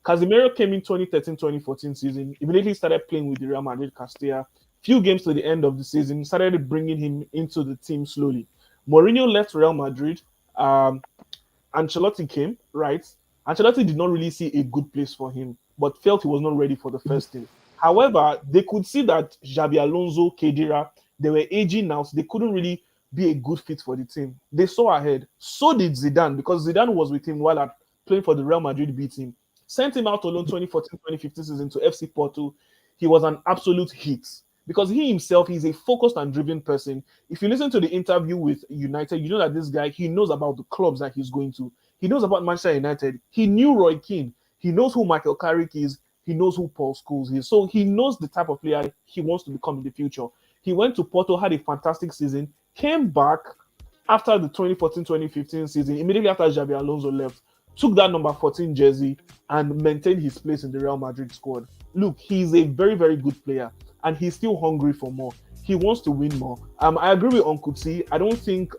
Casemiro came in 2013-2014 season, immediately started playing with the Real Madrid Castilla. Few games to the end of the season, started bringing him into the team slowly. Mourinho left Real Madrid. Ancelotti came, right? Ancelotti did not really see a good place for him, but felt he was not ready for the first team. However, they could see that Xabi Alonso, Khedira, they were aging now, so they couldn't really be a good fit for the team. They saw ahead. So did Zidane, because Zidane was with him while playing for the Real Madrid B team. Sent him out alone 2014-2015 season to FC Porto. He was an absolute hit. Because he himself, he's a focused and driven person. If you listen to the interview with United, you know that this guy, he knows about the clubs that he's going to. He knows about Manchester United. He knew Roy Keane. He knows who Michael Carrick is. He knows who Paul Scholes is. So he knows the type of player he wants to become in the future. He went to Porto, had a fantastic season, came back after the 2014-2015 season, immediately after Xabi Alonso left, took that number 14 jersey and maintained his place in the Real Madrid squad. Look, he's a very, very good player. And he's still hungry for more. He wants to win more. I agree with Uncle T. I don't think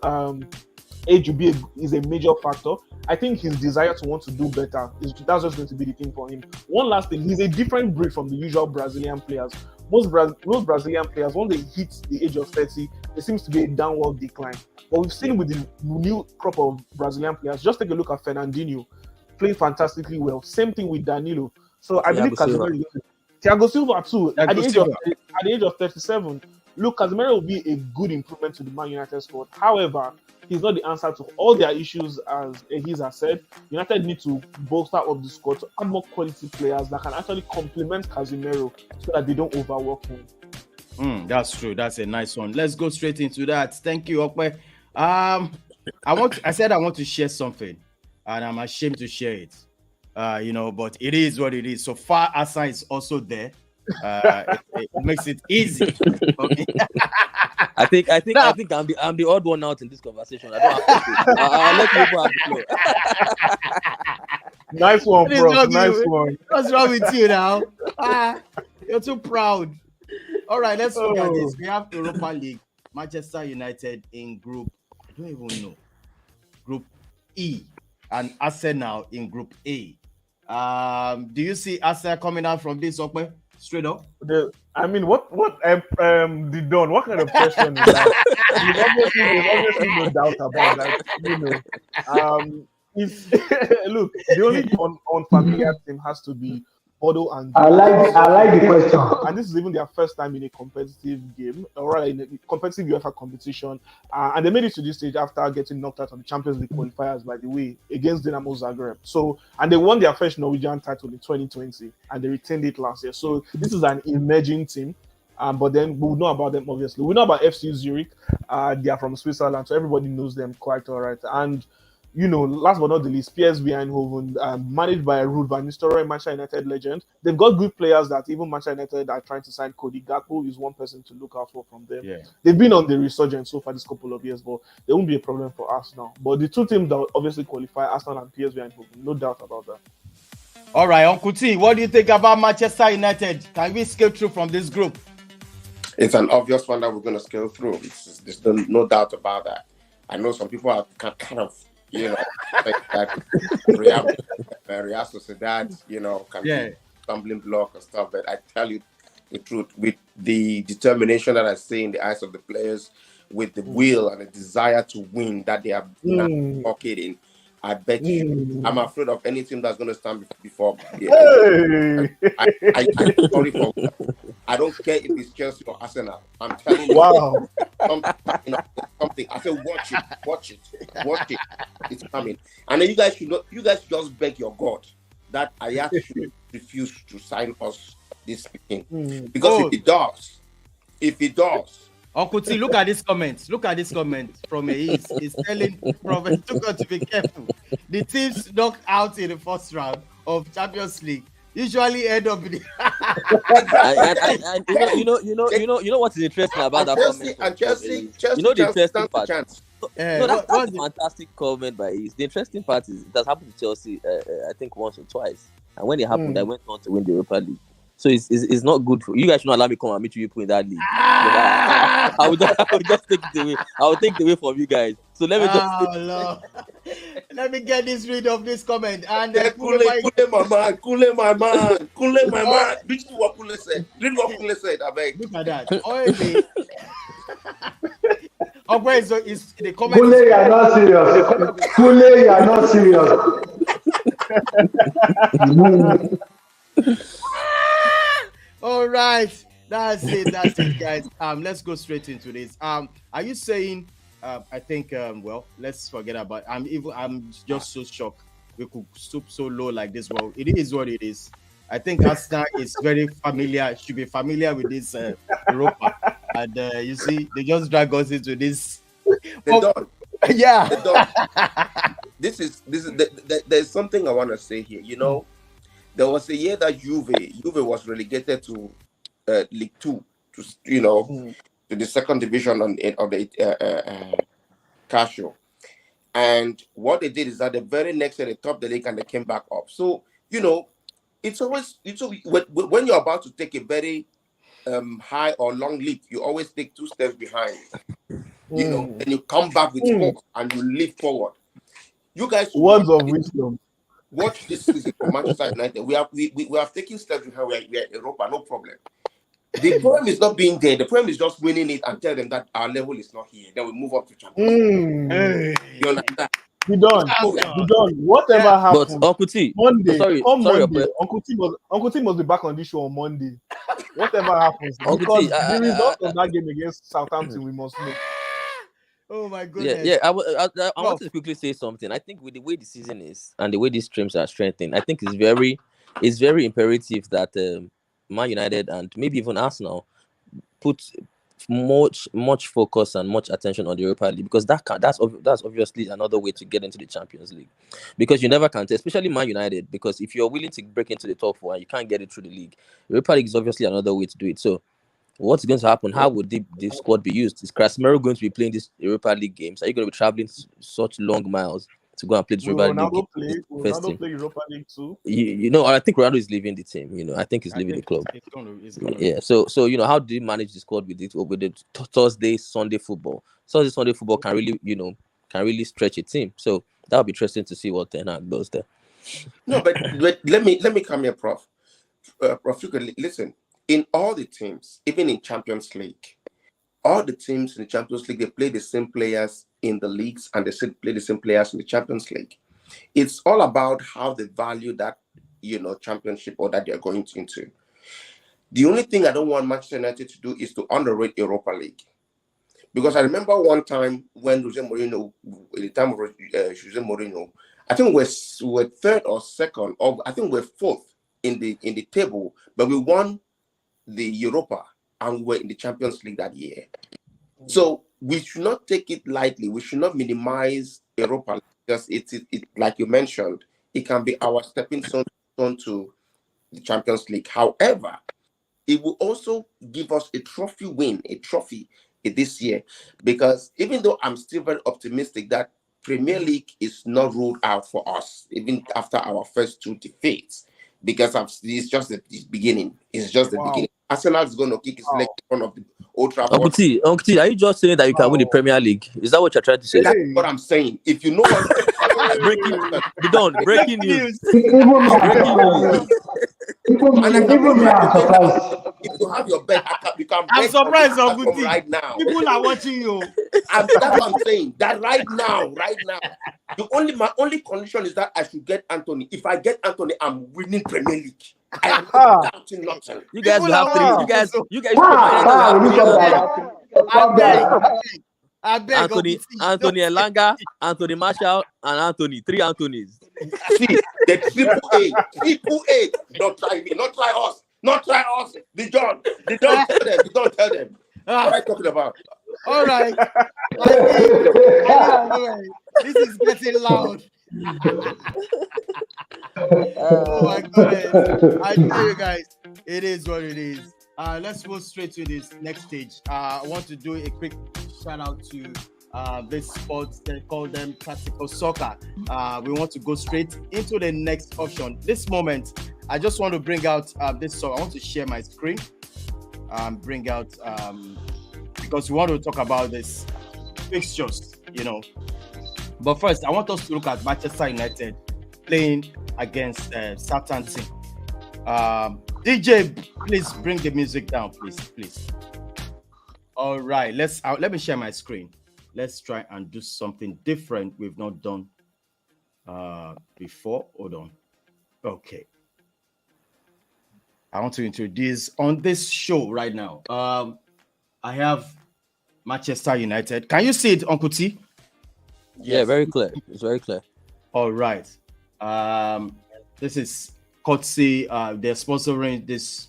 age is a major factor. I think his desire to want to do better that's just going to be the thing for him. One last thing, he's a different breed from the usual Brazilian players. Most Brazilian players, when they hit the age of 30, there seems to be a downward decline. But we've seen with the new crop of Brazilian players, just take a look at Fernandinho, playing fantastically well. Same thing with Danilo. So I believe Casemiro. Thiago Silva too, at the age of 37. Look, Casemiro will be a good improvement to the Man United squad. However, he's not the answer to all their issues, as Ehiz has said. United need to bolster up the squad to add more quality players that can actually complement Casemiro so that they don't overwork him. That's true. That's a nice one. Let's go straight into that. Thank you, Okwe. I said I want to share something, and I'm ashamed to share it. But it is what it is. So far, Asa is also there. It makes it easy. Okay. I think I'm the odd one out in this conversation. I don't have to. I'll let people have the floor. Nice one, bro. Nice one. What's wrong with you now? You're too proud. All right, let's look at this. We have Europa League, Manchester United in Group. I don't even know. Group E, and Arsenal in Group A. Do you see Arsenal coming out from this Okwe? Straight up? What the Don? What kind of question is that? There's obviously no doubt about that. Look, the only unfamiliar team has to be Bordeaux and I like the question. And this is even their first time in a competitive game, or rather in a competitive UEFA competition. And they made it to this stage after getting knocked out of the Champions League qualifiers, by the way, against Dinamo Zagreb. So, and they won their first Norwegian title in 2020, and they retained it last year. So this is an emerging team. But then we know about them, obviously. We know about FC Zurich. They are from Switzerland, so everybody knows them quite all right. And last but not the least, PSV Eindhoven, managed by Ruud van Nistelrooy, Manchester United legend. They've got good players that even Manchester United are trying to sign. Cody Gakpo is one person to look out for from them. Yeah. They've been on the resurgence so far this couple of years, but there won't be a problem for Arsenal. But the two teams that obviously qualify, Arsenal and PSV Eindhoven, no doubt about that. All right, Uncle T, what do you think about Manchester United? Can we scale through from this group? It's an obvious one that we're going to scale through. There's no doubt about that. I know some people are kind of, like that Real Sociedad, can be stumbling block and stuff. But I tell you the truth, with the determination that I see in the eyes of the players, with the will and the desire to win that they are in, I bet you, I'm afraid of any team that's going to stand before. I'm sorry for. I don't care if it's Chelsea or Arsenal. I'm telling you. Wow. Something. I said, watch it. It's coming. And then you guys just beg your God that Ajax should refuse to sign us this weekend. Because if it does. Uncle T, look at this comment. Look at this comment from Ace. He's telling Prophet Tuchel to be careful. The teams knocked out in the first round of Champions League usually end up in the you know what is interesting about that comment? And Chelsea, the interesting part. Chance. That's a fantastic comment by Ace. The interesting part is it has happened to Chelsea, I think once or twice, and when it happened, I went on to win the Europa League. So it's not good for you guys. Should not allow me to come and meet you people in that league. I would just take it away. I will take it away from you guys. So let me let me get this rid of this comment. And Kule my man. This is what Kule said. Read what Kule said. I beg. Look at that. Okay, so is the comment? Kule, you are not serious. All right, that's it, guys. Let's go straight into this. Are you saying? I think. Well, let's forget about. I'm just so shocked we could stoop so low like this. Well, it is what it is. I think Arsenal is very familiar. Should be familiar with this Europa, and you see, they just drag us into this. They don't. Yeah. They don't. This is. There's something I want to say here. There was a year that Juve was relegated to League 2, to the second division of the Calcio. And what they did is that the very next year they topped the league and they came back up. So it's always when you're about to take a very high or long leap, you always take 2 steps behind. And you come back with hope and you leap forward. You guys, words of wisdom. Watch this season for Manchester United. We have taken steps behind. We are in Europa, no problem. The problem is not being there. The problem is just winning it and tell them that our level is not here. Then we move up to Champions League. You understand? Be done. Whatever happens. But Uncle T, Monday, Monday, Uncle T must be back on this show on Monday. Whatever happens, because the result of that game against Southampton, we must know. Oh my goodness. Yeah. I wanted to quickly say something. I think with the way the season is and the way these streams are strengthening, I think it's very imperative that Man United and maybe even Arsenal put much focus and much attention on the Europa League, because that's obviously another way to get into the Champions League, because you never can tell, especially Man United, because if you're willing to break into the top 4 and you can't get it through the league, Europa League is obviously another way to do it. So what's going to happen? How would the squad be used? Is Casemiro going to be playing these Europa League games? Are you going to be traveling such long miles to go and play the Europa League? Ronaldo play Europa League too. I think Ronaldo is leaving the team. I think he's leaving the club. It's gonna. Yeah. So how do you manage the squad with the Thursday, Sunday football? Sunday football can really stretch a team. So that'll be interesting to see what Ten Hag does there. No, but let me come here, Prof. Prof, you can listen. In all the teams, even in Champions League, all the teams in the Champions League, they play the same players in the leagues and they play the same players in the Champions League. It's all about how they value that, championship or that they're going into. The only thing I don't want Manchester United to do is to underrate Europa League. Because I remember one time when Jose Mourinho, in the time of Jose Mourinho, I think we were third or second, or I think we're fourth in the table, but we won the Europa and we were in the Champions League that year. So we should not take it lightly. We should not minimize Europa League, because it like you mentioned, it can be our stepping stone to the Champions League. However, it will also give us a trophy this year, because even though I'm still very optimistic that Premier League is not ruled out for us, even after our first 2 defeats, because it's just the beginning. It's just the beginning. Arsenal is going to kick his leg in front of the Old Trafford. Uncle T, are you just saying that you can win the Premier League? Is that what you're trying to say? That's what I'm saying. If you know what breaking news. If you have your bet, you can. I'm surprised, Uncle T. Right now, people are watching you. That's what I'm saying. That right now, my only condition is that I should get Anthony. If I get Anthony, I'm winning Premier League. I am doubting nothing. You guys will have three. You guys. I beg. Anthony Elanga, Anthony Marshall, and Anthony. 3 Anthonys. See, the triple A. Don't try me. Not try us. The John. Don't tell them. What am I talking about? All right. This is getting loud. Oh my goodness. I tell you guys, it is what it is. Let's move straight to this next stage. I want to do a quick shout out to this sport. They call them tactical soccer. We want to go straight into the next option. This moment, I just want to bring out this song. I want to share my screen. Bring out because we want to talk about this fixtures, But first, I want us to look at Manchester United playing against Southampton. DJ, please bring the music down, please. All right, let me share my screen. Let's try and do something different we've not done before. Hold on. Okay. I want to introduce on this show right now. I have Manchester United. Can you see it, Uncle T? Yes. Yeah, very clear. It's very clear. All right. This is courtesy. They're sponsoring this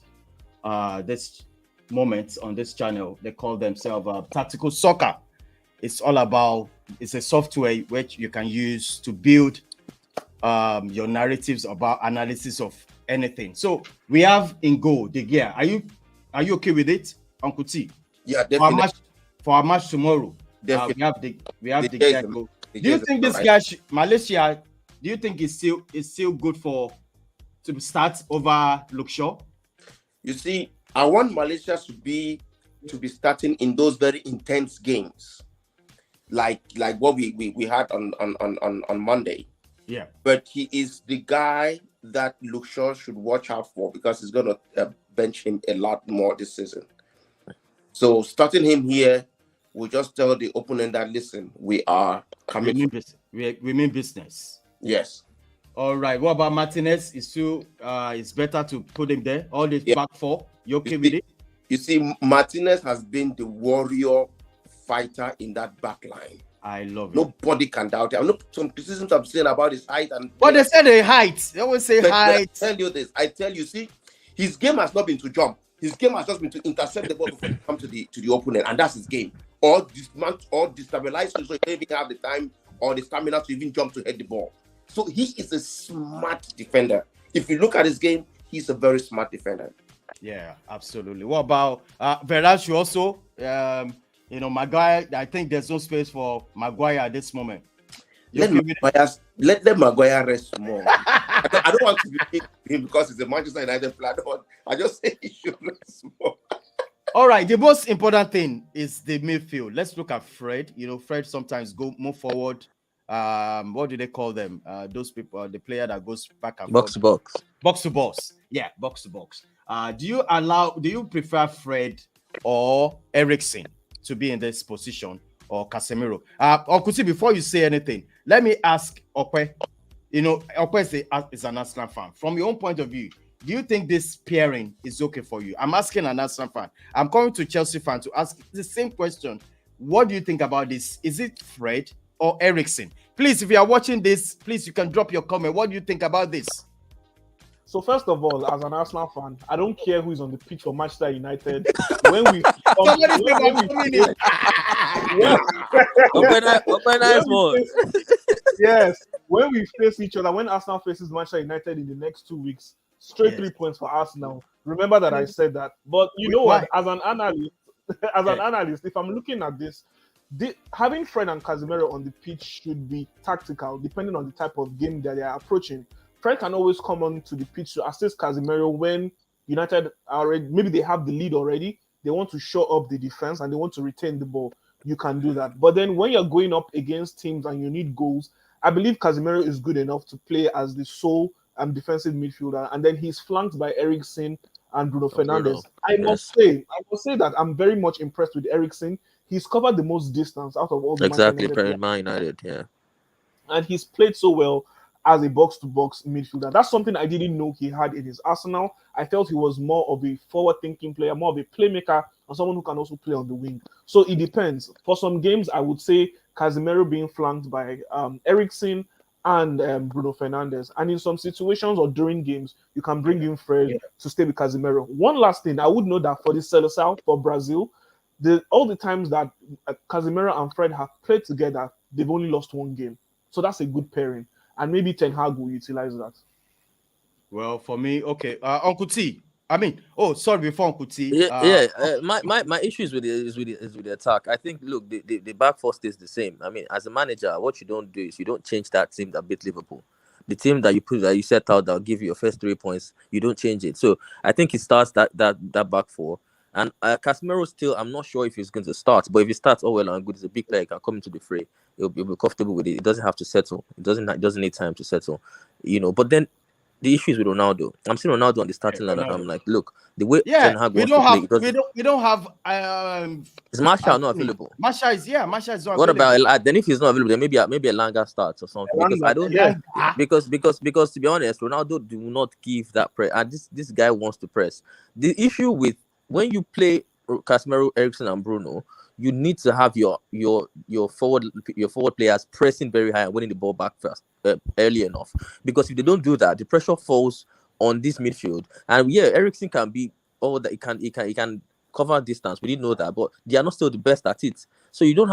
moment on this channel. They call themselves Tactical Soccer. It's a software which you can use to build your narratives about analysis of anything. So we have in goal De Gea. Are you okay with it, Uncle T? Yeah, definitely. For our match tomorrow, we have De Gea goal. Do you think this guy, Malaysia? Do you think is still good to start over Luke Shaw? You see, I want Malaysia to be starting in those very intense games, like what we had on Monday. Yeah. But he is the guy that Luke Shaw should watch out for because he's going to bench him a lot more this season. So starting him here will just tell the opponent that, listen, we are coming. We mean business. Yes. All right. What about Martinez? It's better to put him there. All the back four. You okay with it? You see, Martinez has been the warrior fighter in that back line. I love it. Nobody can doubt it. I know some criticisms I'm saying about his height but they said the height. They always say height. I tell you, see, his game has not been to jump. His game has just been to intercept the ball before he comes to the opponent, and that's his game. Or destabilize so he don't even have the time or the stamina to even jump to hit the ball. So he is a smart defender. If you look at his game, he's a very smart defender. Yeah, absolutely. What about Verratti also? Maguire, I think there's no space for Maguire at this moment. Let Maguire rest more. I don't want to be him because he's a Manchester United player. I just say he should rest more. All right, the most important thing is the midfield. Let's look at Fred. Fred sometimes move forward. What do they call them? Those people, the player that goes back and box to box. Box to box. Yeah, box to box. Do you prefer Fred or Eriksen to be in this position, or Casemiro? Okuti, before you say anything, let me ask Okwe. Okwe is an Arsenal fan. From your own point of view, do you think this pairing is okay for you? I'm asking an Arsenal fan. I'm coming to Chelsea fan to ask the same question. What do you think about this? Is it Fred or Eriksen? Please, if you are watching this, please, you can drop your comment. What do you think about this? So first of all, as an Arsenal fan, I don't care who is on the pitch for Manchester United. When we face each other, when Arsenal faces Manchester United in the next 2 weeks, straight 3 points for Arsenal. Remember that I said that. But you know what? As an analyst, if I'm looking at this, having Fred and Casemiro on the pitch should be tactical, depending on the type of game that they are approaching. Fred can always come on to the pitch to assist Casemiro when United already, maybe they have the lead already. They want to show up the defense and they want to retain the ball. You can do that. But then when you're going up against teams and you need goals, I believe Casemiro is good enough to play as the sole defensive midfielder, and then he's flanked by Eriksen and Bruno Fernandes. I must say that I'm very much impressed with Eriksen. He's covered the most distance out of all the Man United, yeah. And he's played so well as a box-to-box midfielder. That's something I didn't know he had in his arsenal. I felt he was more of a forward-thinking player, more of a playmaker, and someone who can also play on the wing. So it depends. For some games, I would say Casemiro being flanked by Eriksen and Bruno Fernandes. And in some situations or during games, you can bring in Fred to stay with Casemiro. One last thing, I would know that for the Seleção, for Brazil, all the times that Casemiro and Fred have played together, they've only lost one game. So that's a good pairing. And maybe Ten Hag will utilize that. Well, for me, okay. Uncle T. Before Uncle T. My issue is with the attack. I think, look, the back four stays the same. I mean, as a manager, what you don't do is you don't change that team that beat Liverpool. The team that you set out that'll give you your first 3 points, you don't change it. So I think he starts that back four. And Casemiro still, I'm not sure if he's going to start, but if he starts, oh well and good, he's a big player, he can come into the fray. He'll be comfortable with it. It doesn't have to settle. It doesn't need time to settle, But then the issue is with Ronaldo. I'm seeing Ronaldo on the starting line, and I'm like, look, the way Ten Hag wants to play, we don't have. Is Martial not available? Martial is not what available. What about then if he's not available? Then maybe Elanga starts or something. Because I don't because to be honest, Ronaldo do not give that press. And this guy wants to press. The issue with when you play Casemiro, Eriksen, and Bruno, you need to have your forward players pressing very high and winning the ball back fast early enough. Because if they don't do that, the pressure falls on this midfield. And Eriksen can be all that he can cover distance. We didn't know that, but they are not still the best at it. So you don't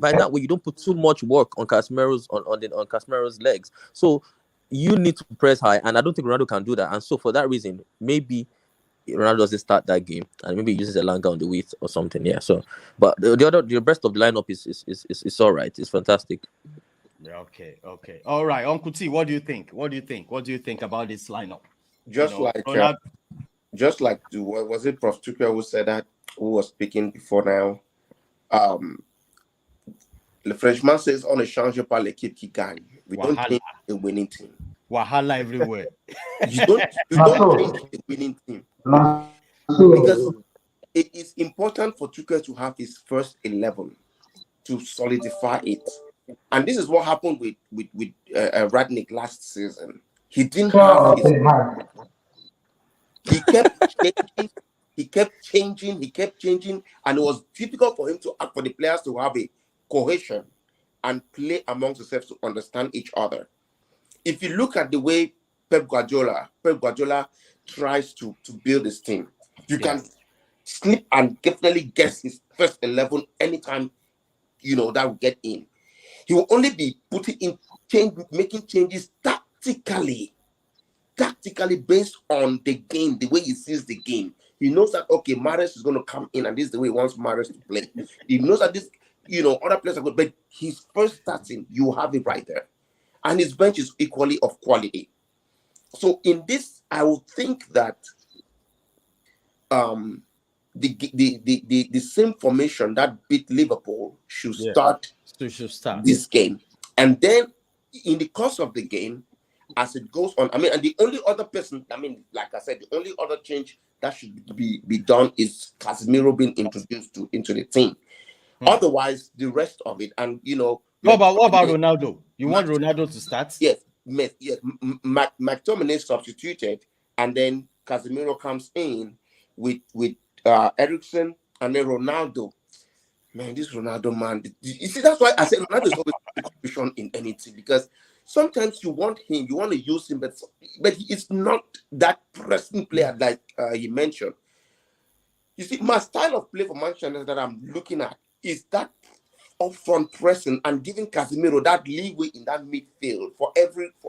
by that way you don't put too much work on Casemiro's on Casemiro's legs. So you need to press high, and I don't think Ronaldo can do that. And so for that reason, maybe Ronaldo doesn't start that game, and maybe he uses Elanga on the width or something. Yeah. So, but the rest of the lineup is all right. It's fantastic. Okay. All right, Uncle T, what do you think? What do you think about this lineup? Just like was it Prof. Tuchel who said that? Who was speaking before now? Le Frenchman says, "On ne change pas l'équipe qui gagne." We don't change a winning team. Wahala everywhere. you don't change a winning team. Because it is important for Tuchel to have his first 11 to solidify it. And this is what happened with Radnick last season. He didn't have his... He kept changing, and it was difficult for him for the players to have a cohesion and play amongst themselves to understand each other. If you look at the way Pep Guardiola tries to build his team, you can slip and definitely guess his first 11 anytime that will get in. He will only be making changes tactically based on the game, the way he sees the game. He knows that Mahrez is going to come in, and this is the way he wants Mahrez to play. He knows that this, other players are good, but his first starting, you have it right there. And his bench is equally of quality. So in this, I would think that the same formation that beat Liverpool should start this game. And then in the course of the game, as it goes on, and the only other person, like I said, the only other change that should be done is Casemiro being introduced into the team. Otherwise, the rest of it, and What about Ronaldo? You want Ronaldo to start? Yes. McTominay substituted, and then Casemiro comes in with Eriksen, and then Ronaldo. Man, this Ronaldo man. You see, that's why I said Ronaldo is always a contribution in anything, because sometimes you want him, you want to use him, but he's not that pressing player like he mentioned. You see, my style of play for Manchester that I'm looking at is that upfront pressing and giving Casemiro that leeway in that midfield for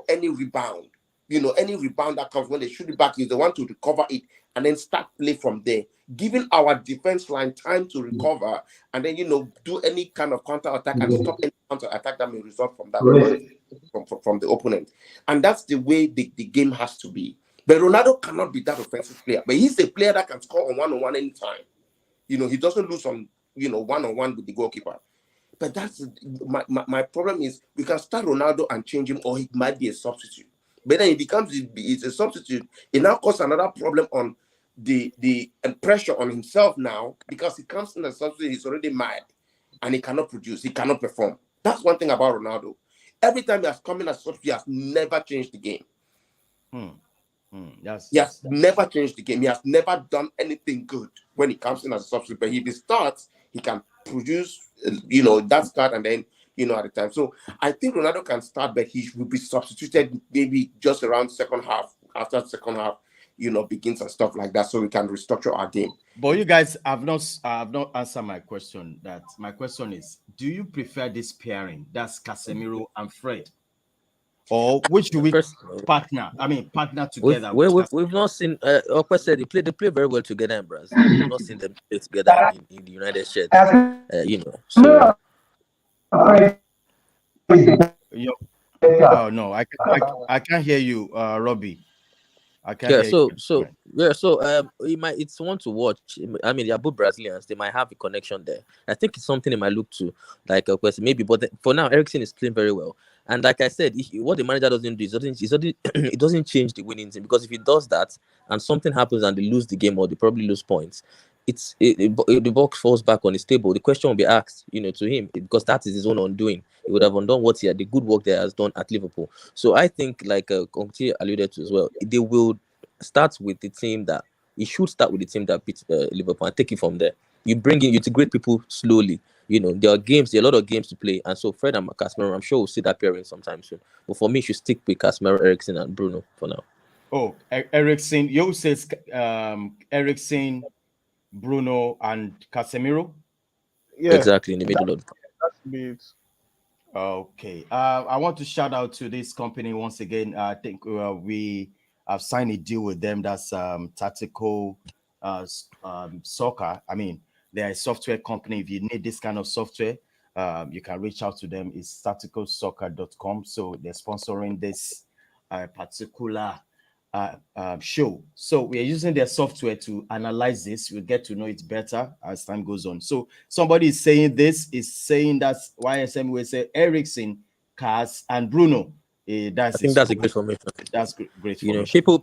any rebound. Any rebound that comes when they shoot it back, is the one to recover it and then start play from there. Giving our defense line time to recover and then do any kind of counter attack and stop any counter attack that may result from that from the opponent. And that's the way the game has to be. But Ronaldo cannot be that offensive player. But he's a player that can score on one-on-one anytime. You know, he doesn't lose on, you know, one-on-one with the goalkeeper. But that's my problem is we can start Ronaldo and change him, or he might be a substitute. But then it's a substitute. It now causes another problem on the pressure on himself now, because he comes in as a substitute, he's already mad and he cannot produce, he cannot perform. That's one thing about Ronaldo. Every time he has come in as a substitute, he has never changed the game. He has never changed the game. He has never done anything good when he comes in as a substitute. But if he starts, he can produce, you know, that start and then, you know, at the time. So I think Ronaldo can start, but he will be substituted maybe just around second half, after the second half, you know, begins and stuff like that, so we can restructure our game. But you guys have not answered my question. My question is, do you prefer this pairing? That's Casemiro and Fred. Or which do we partner together? We've not seen. Okwe said they play very well together in Brazil. We've not seen them play together in the United States. You know. So. Oh no, I can't hear you, Robbie. I can't hear you. It's one to watch. I mean, they're both Brazilians. They might have a connection there. I think it's something they might look to, like a question maybe. But for now, Eriksen is playing very well. And like I said, what the manager doesn't do is it doesn't change the winning team, because if he does that and something happens and they lose the game or they probably lose points, the box falls back on his table. The question will be asked, you know, to him, because that is his own undoing. He would have undone the good work that he has done at Liverpool. So I think, like Conte alluded to as well, they will start with the team that he should start with the team that beats Liverpool and take it from there. You integrate people slowly. You know, there are a lot of games to play, and so Fred and Casemiro, I'm sure we'll see that pairing sometime soon. But for me, you should stick with Casemiro, Eriksen, and Bruno for now. Oh, Eriksen, you says Eriksen, Bruno, and Casemiro. Yeah, exactly in the middle of. That's okay. I want to shout out to this company once again. I think we have signed a deal with them. That's Tactical Soccer. I mean, they're a software company. If you need this kind of software, you can reach out to them. It's tacticalsoccer.com. So they're sponsoring this particular show. So we are using their software to analyze this. We'll get to know it better as time goes on. So somebody is saying that's YSM will say Eriksen, Cas, and Bruno. I think that's a great formation. That's great. You know, people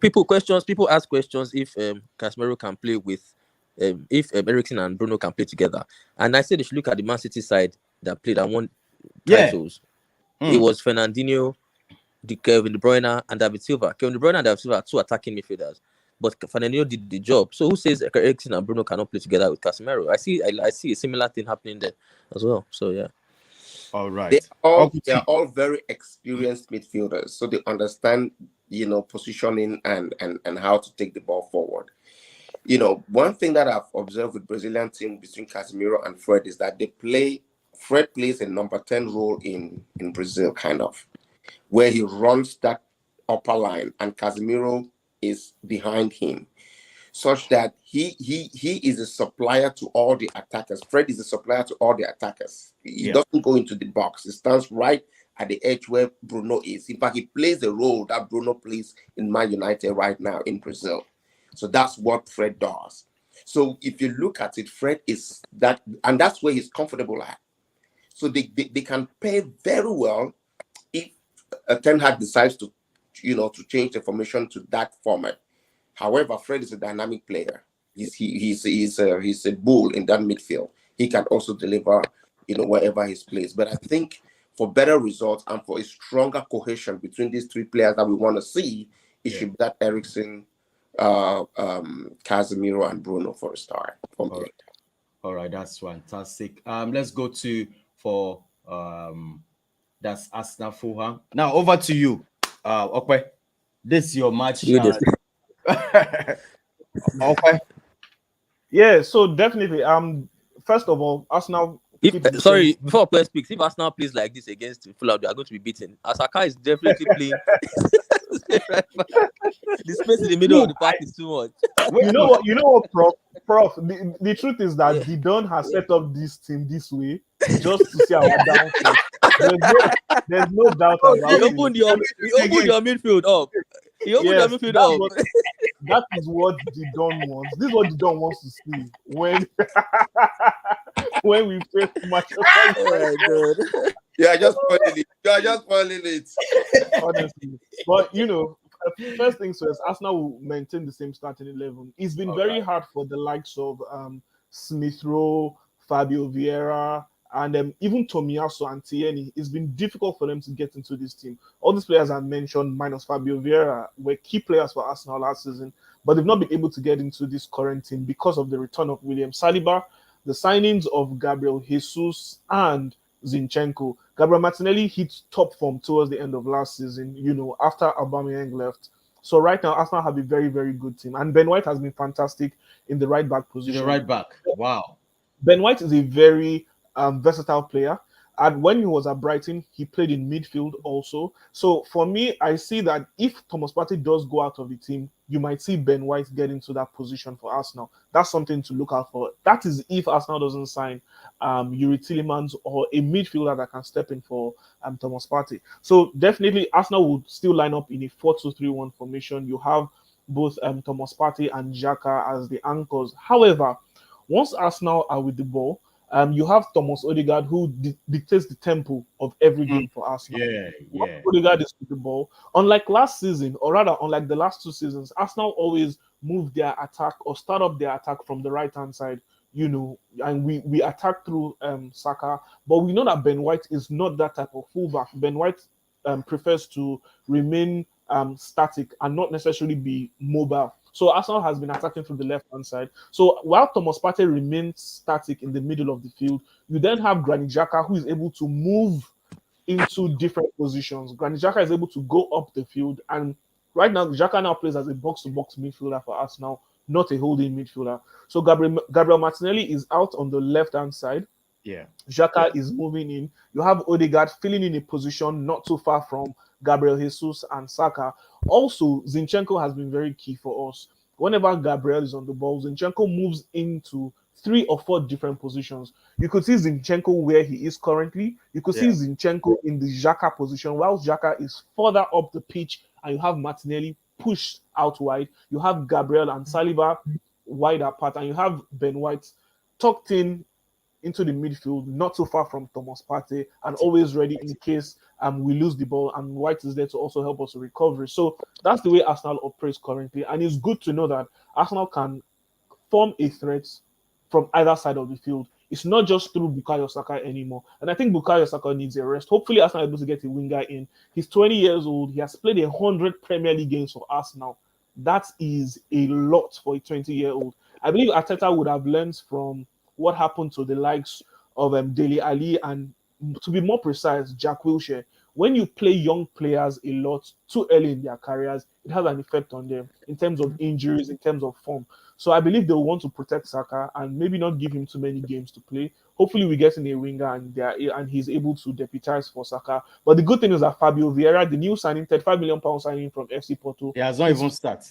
ask questions if Casemiro can play with. If Eriksen and Bruno can play together, and I said they should look at the Man City side that played and won titles. It was Fernandinho, Kevin De Bruyne, and David Silva. Kevin De Bruyne and David Silva are two attacking midfielders, but Fernandinho did the job. So who says Eriksen and Bruno cannot play together with Casemiro? I see a similar thing happening there as well. So yeah. All right. They are all very experienced midfielders, so they understand, you know, positioning and how to take the ball forward. You know, one thing that I've observed with Brazilian team between Casemiro and Fred is that Fred plays a number 10 role in Brazil, kind of, where he runs that upper line and Casemiro is behind him, such that he is a supplier to all the attackers. Fred is a supplier to all the attackers. He doesn't go into the box. He stands right at the edge where Bruno is. In fact, he plays the role that Bruno plays in Man United right now in Brazil. So that's what Fred does. So if you look at it, Fred is that, and that's where he's comfortable at. So they can pair very well if Ten Hag decides to, you know, to change the formation to that format. However, Fred is a dynamic player. He's a bull in that midfield. He can also deliver, you know, wherever he's placed. But I think for better results and for a stronger cohesion between these three players that we want to see, it should be that Eriksen, Casemiro, and Bruno for a start. All right, that's fantastic. Let's go for that's Arsenal Fulham. Now over to you, Okwe. This is your match. Okay. Yeah, so definitely. First of all, Arsenal. Before Okwe speaks, if Arsenal plays like this against Fulham, they are going to be beaten. Asaka is definitely playing. The space in the middle of the park is too much. You know what, Prof? The truth is that Didon has set up this team this way just to see our downfall. There's no doubt about it. You opened your midfield up. He opened Yes, the midfield up. that is what the Don wants. This is what the Don wants to see when when we face Manchester United. Oh my God. You are just spoiling it. You are just spoiling it. Honestly. But first things first, Arsenal will maintain the same starting 11. It's been very hard for the likes of Smith Rowe, Fabio Vieira, and even Tomiyasu and Tierney. It's been difficult for them to get into this team. All these players I mentioned, minus Fabio Vieira, were key players for Arsenal last season, but they've not been able to get into this current team because of the return of William Saliba, the signings of Gabriel Jesus and Zinchenko. Gabriel Martinelli hit top form towards the end of last season, after Aubameyang left. So right now, Arsenal have a very, very good team. And Ben White has been fantastic in the right back position. The right back. Wow. Ben White is a very versatile player. And when he was at Brighton, he played in midfield also. So for me, I see that if Thomas Partey does go out of the team, you might see Ben White get into that position for Arsenal. That's something to look out for. That is if Arsenal doesn't sign Yuri Tillemans or a midfielder that can step in for Thomas Partey. So definitely Arsenal would still line up in a 4-2-3-1 formation. You have both Thomas Partey and Xhaka as the anchors. However, once Arsenal are with the ball, you have Thomas Odegaard who dictates the tempo of every game for Arsenal. Yeah. Odegaard is with the ball. Unlike last season, or rather, unlike the last 2 seasons, Arsenal always move their attack or start up their attack from the right-hand side, and we attack through Saka. But we know that Ben White is not that type of fullback. Ben White prefers to remain static and not necessarily be mobile. So Arsenal has been attacking from the left-hand side. So while Thomas Partey remains static in the middle of the field, you then have Granit Xhaka who is able to move into different positions. Granit Xhaka is able to go up the field, and right now Xhaka now plays as a box-to-box midfielder for Arsenal, not a holding midfielder. So Gabriel Martinelli is out on the left-hand side. Yeah. Xhaka is moving in. You have Odegaard filling in a position not too far from Gabriel Jesus and Saka. Also, Zinchenko has been very key for us. Whenever Gabriel is on the ball, Zinchenko moves into 3 or 4 different positions. You could see Zinchenko where he is currently. You could see Zinchenko in the Xhaka position, while Xhaka is further up the pitch, and you have Martinelli pushed out wide. You have Gabriel and Saliba wide apart, and you have Ben White tucked in into the midfield, not so far from Thomas Partey, and always ready in case we lose the ball, and White is there to also help us with recovery. So that's the way Arsenal operates currently, and it's good to know that Arsenal can form a threat from either side of the field. It's not just through Bukayo Saka anymore, and I think Bukayo Saka needs a rest. Hopefully Arsenal is able to get a winger in. He's 20 years old. He has played 100 Premier League games for Arsenal. That is a lot for a 20-year-old. I believe Arteta would have learned from what happened to the likes of Dele Alli and, to be more precise, Jack Wilshere. When you play young players a lot too early in their careers, it has an effect on them in terms of injuries, in terms of form. So I believe they'll want to protect Saka and maybe not give him too many games to play. Hopefully we get in a winger and he's able to deputize for Saka. But the good thing is that Fabio Vieira, the new signing, £35 million signing from FC Porto. He has not even started.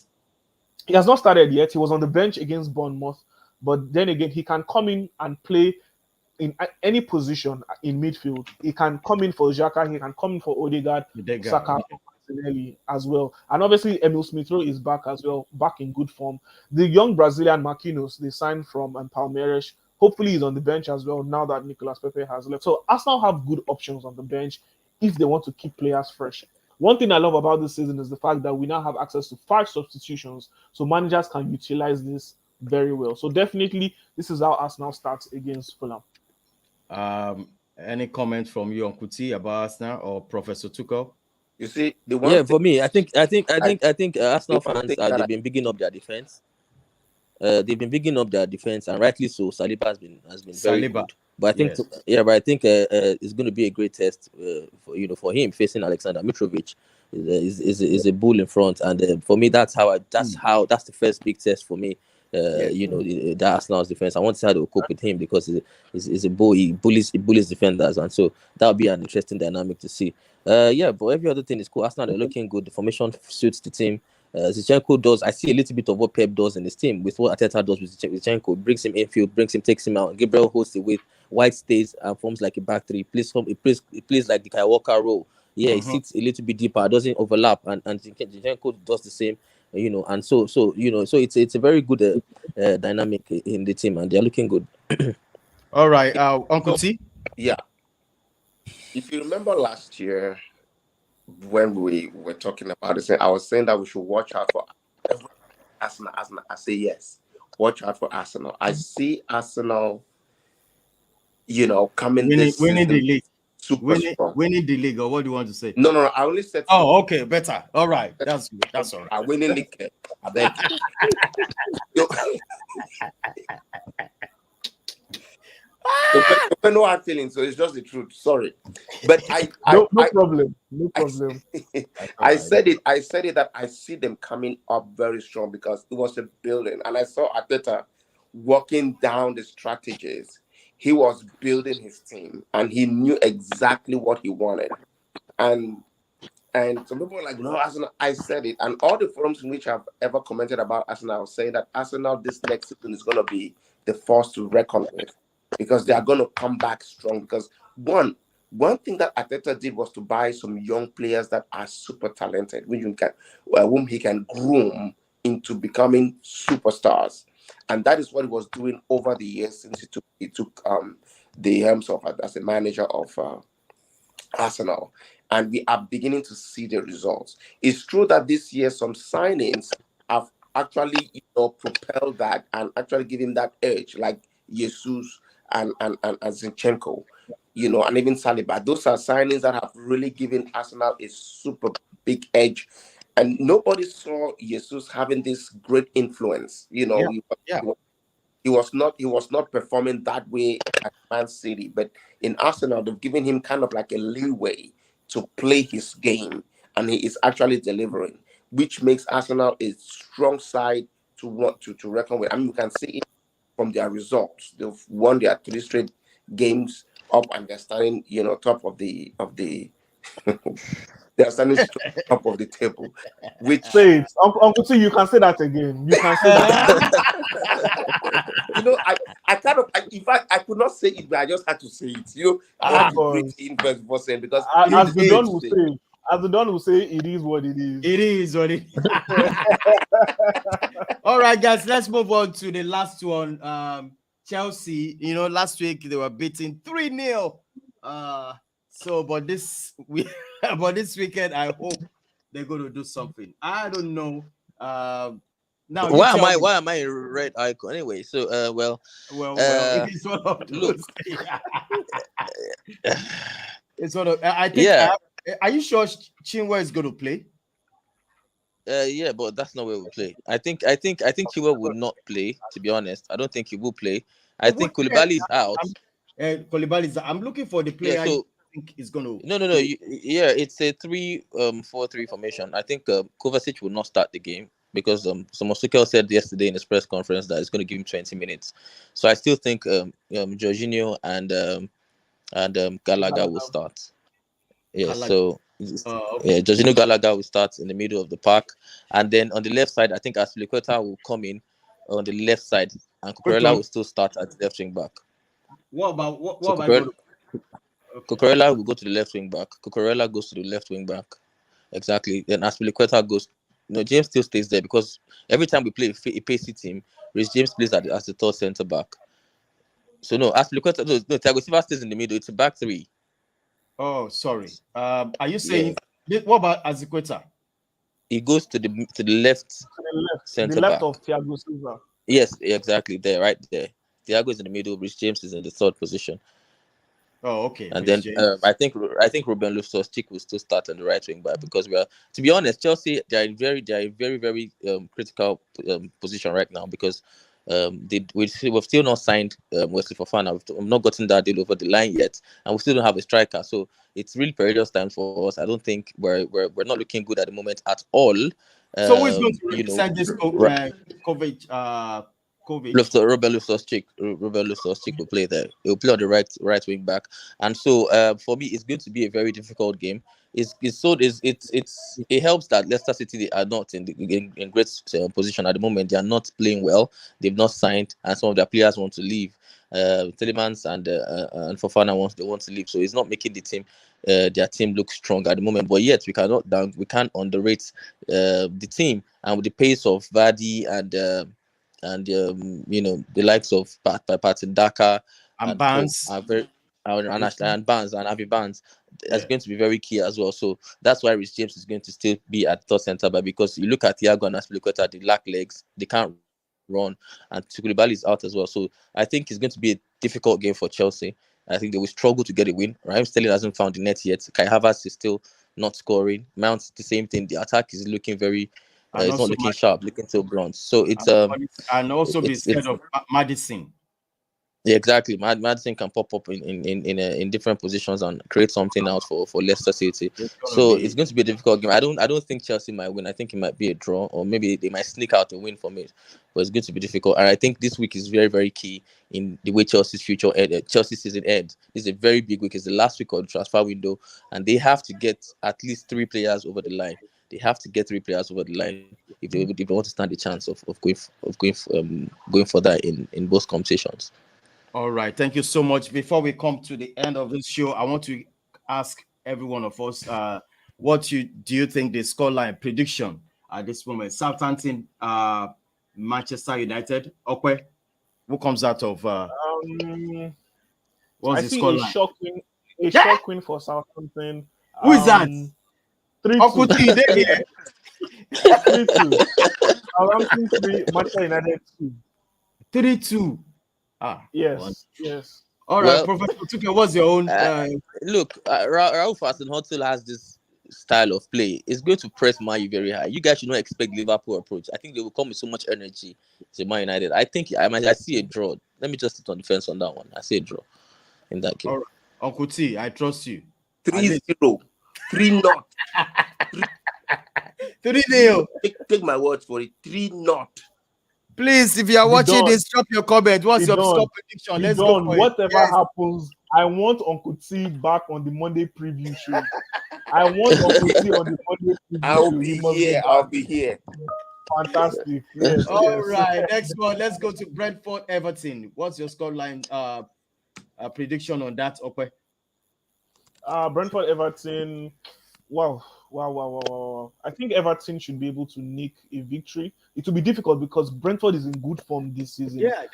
He has not started yet. He was on the bench against Bournemouth. But then again, he can come in and play in any position in midfield. He can come in for Xhaka, he can come in for Odegaard, Saka, Martinelli as well. And obviously, Emil Smith-Rowe is back as well, back in good form. The young Brazilian Marquinhos, they signed from Palmeiras. Hopefully, he's on the bench as well now that Nicolas Pepe has left. So Arsenal have good options on the bench if they want to keep players fresh. One thing I love about this season is the fact that we now have access to 5 substitutions, so managers can utilize this very well. So definitely, this is how Arsenal starts against Fulham. Any comments from you on Kuti about Arsenal or Professor Tuchel? You see, the one for me, I think Arsenal fans they've been bigging up their defense. They've been bigging up their defense, and rightly so. Saliba has been very good. But I think it's going to be a great test for him facing Alexander Mitrovic. Is a bull in front, and for me that's the first big test for me. The Arsenal's defense. I want to see how they will cope with him because he's a bull. He bullies defenders, and so that'll be an interesting dynamic to see. But every other thing is cool. Arsenal, they're looking good. The formation suits the team. Zinchenko does. I see a little bit of what Pep does in his team with what Arteta does with Zinchenko. Brings him infield, takes him out. Gabriel holds it with White stays and forms like a back three. He plays like the Kyle Walker role. he sits a little bit deeper, doesn't overlap, and Zinchenko does the same, and so it's a very good dynamic in the team, and they're looking good. All right, Uncle T. Yeah, if you remember last year when we were talking about this, I was saying that we should watch out for Arsenal. I say yes, watch out for Arsenal. I see Arsenal, coming this winning season the league. super strong. Winning the league, or what do you want to say? No, I only said. Oh, okay, better. All right, that's good. That's all right. Winning league, I beg you. No hard feelings, so it's just the truth. Sorry, but no problem. I said it that I see them coming up very strong because it was a building, and I saw Arteta walking down the strategies. He was building his team, and he knew exactly what he wanted. And some people were like, "No, Arsenal." I said it, and all the forums in which I've ever commented about Arsenal saying that Arsenal this next season is going to be the force to reckon with, because they are going to come back strong. Because one thing that Arteta did was to buy some young players that are super talented, whom he can groom into becoming superstars. And that is what he was doing over the years since he took the helms of as a manager of Arsenal. And we are beginning to see the results. It's true that this year some signings have actually propelled that and actually given that edge, like Jesus and Zinchenko, and even Saliba. Those are signings that have really given Arsenal a super big edge. And nobody saw Jesus having this great influence. He was not performing that way at Man City, but in Arsenal they've given him kind of like a leeway to play his game, and he is actually delivering, which makes Arsenal a strong side to reckon with. I mean, you can see it from their results. They've won their 3 straight games up, and they're standing, top of the they're standing top of the table. Which say it, Uncle T, you can say that again. You can say that. I kind of, in fact, I could not say it, but I just had to say it. I had to breathe in first before saying, because as the Don will say, it is what it is. It is what it is. All right, guys, let's move on to the last one. Chelsea, last week they were beaten 3-0. But this weekend, I hope they're going to do something. I don't know. Now, why am I a red icon anyway? So, it is one of those. Look. It's one of. I think. Yeah. Are you sure Chinwe is going to play? Yeah, but that's not where we play. I think Chilwell will not play. To be honest, I don't think he will play. I think Koulibaly is out. Koulibaly is. I'm looking for the player. I think is going to. No. It's a 3-4-3 formation. I think Kovacic will not start the game because Somosukel said yesterday in his press conference that it's going to give him 20 minutes. So I still think Jorginho and Gallagher will start. Yeah. So. Okay. Jorginho Gallagher will start in the middle of the park, and then on the left side, I think Aspilicueta will come in on the left side, and Cucurella will still start at left wing back. What about Cucurella will go to the left wing back. Cucurella goes to the left wing back. Exactly. Then Aspilicueta goes. James still stays there because every time we play a pacey team, Reece James plays as the third centre back. So Aspilicueta. No, Thiago Silva stays in the middle. It's a back 3. Oh, sorry. Are you saying what about Aspilicueta? He goes to the left centre the left back. of Thiago Silva. Yes, exactly. There, right there. Thiago is in the middle. Reece James is in the third position. Oh, okay. And then I think Ruben Loftus-Cheek will still start on the right wing back because to be honest, Chelsea they are in very very critical position right now because we've still not signed Wesley Fofana. We've not gotten that deal over the line yet, and we still don't have a striker. So it's really perilous time for us. I don't think we're not looking good at the moment at all. So who is going to represent this coverage? Ruben Loftus-Cheek will play there. He'll play on the right wing back, and so for me, it's going to be a very difficult game. It helps that Leicester City they are not in great position at the moment. They are not playing well. They've not signed, and some of their players want to leave. Telemans and Fofana want to leave, so it's not making the team. Their team looks strong at the moment, but yet we can't underrate the team, and with the pace of Vardy and the likes of Patson Daka and Barnes and Barnes and Abby Barnes, that's going to be very key as well. So that's why Rich James is going to still be at third centre back, because you look at Thiago and Aspilicueta, they lack legs, they can't run, and Koulibaly is out as well. So I think it's going to be a difficult game for Chelsea. I think they will struggle to get a win. Raheem Sterling hasn't found the net yet. Kai Havertz is still not scoring. Mount, the same thing. The attack is looking very. It's not looking sharp, looking too bronze. So it's and also be scared of Maddison. Yeah, exactly. Madison can pop up in different positions and create something out for Leicester City. It's going to be a difficult game. I don't think Chelsea might win. I think it might be a draw, or maybe they might sneak out a win from it. But it's going to be difficult. And I think this week is very, very key in the way Chelsea's Chelsea season ends. This is a very big week. It's the last week of the transfer window, and they have to get at least 3 players over the line. They have to get 3 players over the line if they want to stand the chance of going further in both competitions. All right, thank you so much. Before we come to the end of this show, I want to ask every one of us, do you think the scoreline prediction at this moment? Southampton, Manchester United. Okay, who comes out of? What's the scoreline? A shock win for Southampton. Who is that? 3-2. 3-2. Southampton 3, Manchester United 2. 3-2. Yes. All right, Professor Tuke, what's your own? Look, Ralph Hasenhuttl has this style of play. It's going to press Man U very high. You guys should not expect Liverpool approach. I think they will come with so much energy to Man United. I think I see a draw. Let me just sit on the fence on that one. I see a draw in that game. All right. Uncle T, I trust you. 3-0. 3-0. 3-0. Take my word for it. 3-0. Please, if you are watching this, drop your comment. What's your score prediction? Let's go for whatever happens, I want Uncle T back on the Monday preview show. I want Uncle T on the Monday preview show. I'll be here. Fantastic. Yes, All right, next one. Let's go to Brentford Everton. What's your scoreline prediction on that, Okwe? Brentford Everton. Wow. I think Everton should be able to nick a victory. It will be difficult because Brentford is in good form this season. Yeah,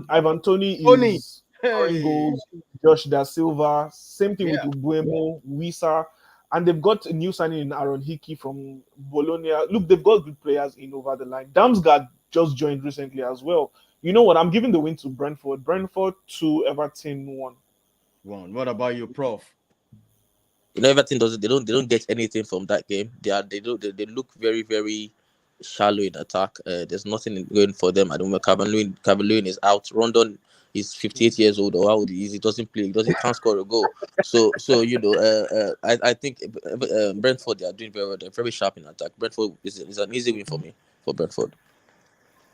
Ivan Toney is scoring goals. Josh Da Silva, same thing with Ubuemo, Wisa, and they've got a new signing in Aaron Hickey from Bologna. Look, they've got good players in over the line. Damsgaard just joined recently as well. You know what? I'm giving the win to Brentford. Brentford 2, Everton 1. What about you, Prof? Everton they don't get anything from that game. They look very, very shallow in attack. There's nothing going for them. I don't know. Calvert-Lewin is out. Rondon is 58 years old, or how old he is. He doesn't play. He can't score a goal. So I think Brentford, they are doing very well. They're very sharp in attack. Brentford is an easy win for me, for Brentford.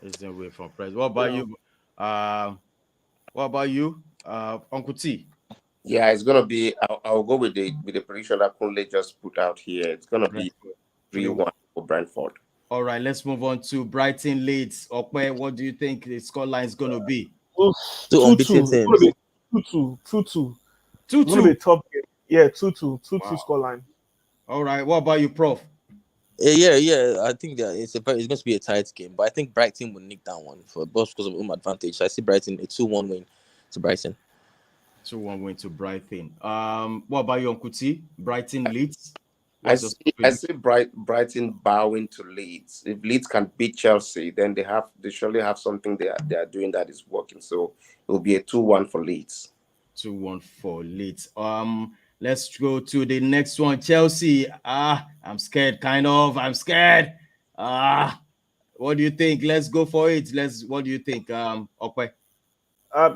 Easy win for Brentford. What about you? Uncle T? Yeah, it's gonna be. I'll go with the prediction that Kunle just put out here. It's gonna be 3-1 for Brentford. All right, let's move on to Brighton Leeds. Okwe, what do you think the scoreline is gonna be? 2-2. 2-2. 2-2. Gonna be a top game. Yeah, 2-2. 2-2 scoreline. All right, what about you, Prof? Yeah. I think that it's going to be a tight game, but I think Brighton will nick that one for both because of home advantage. I see Brighton a 2-1 win to Brighton. 2-1 win to Brighton. What about you, Uncle T? Brighton Leeds? I see Brighton bowing to Leeds. If Leeds can beat Chelsea, then they surely have something they are doing that is working. So it will be a 2-1 for Leeds. 2-1 for Leeds. Let's go to the next one. Chelsea. I'm scared, kind of. I'm scared. What do you think? Let's go for it. What do you think, Okwe?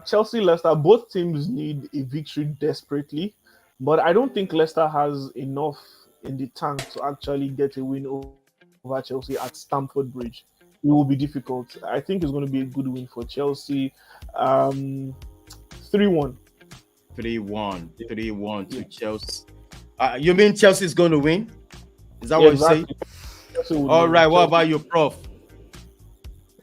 Chelsea, Leicester, both teams need a victory desperately, but I don't think Leicester has enough in the tank to actually get a win over Chelsea at Stamford Bridge. It will be difficult. I think it's going to be a good win for Chelsea. 3-1. 3-1 to Chelsea. You mean Chelsea's going to win? Is that what you're saying? All right. What about you, Prof?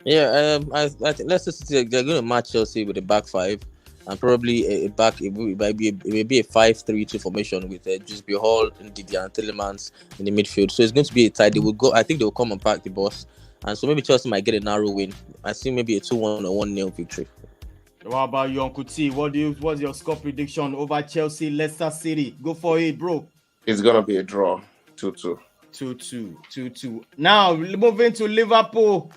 Yeah, I think Leicester City they're going to match Chelsea with a back five, and probably a back. It may be a 5-3-2 formation with just be Hall and Didier and Tielemans in the midfield. So it's going to be a tight. They will go. I think they will come and pack the bus, and so maybe Chelsea might get a narrow win. I see maybe a 2-1 or 1-0 victory. What about you, Uncle T? What's your score prediction over Chelsea, Leicester City? Go for it, bro. It's gonna be a draw, 2-2. 2-2. Now moving to Liverpool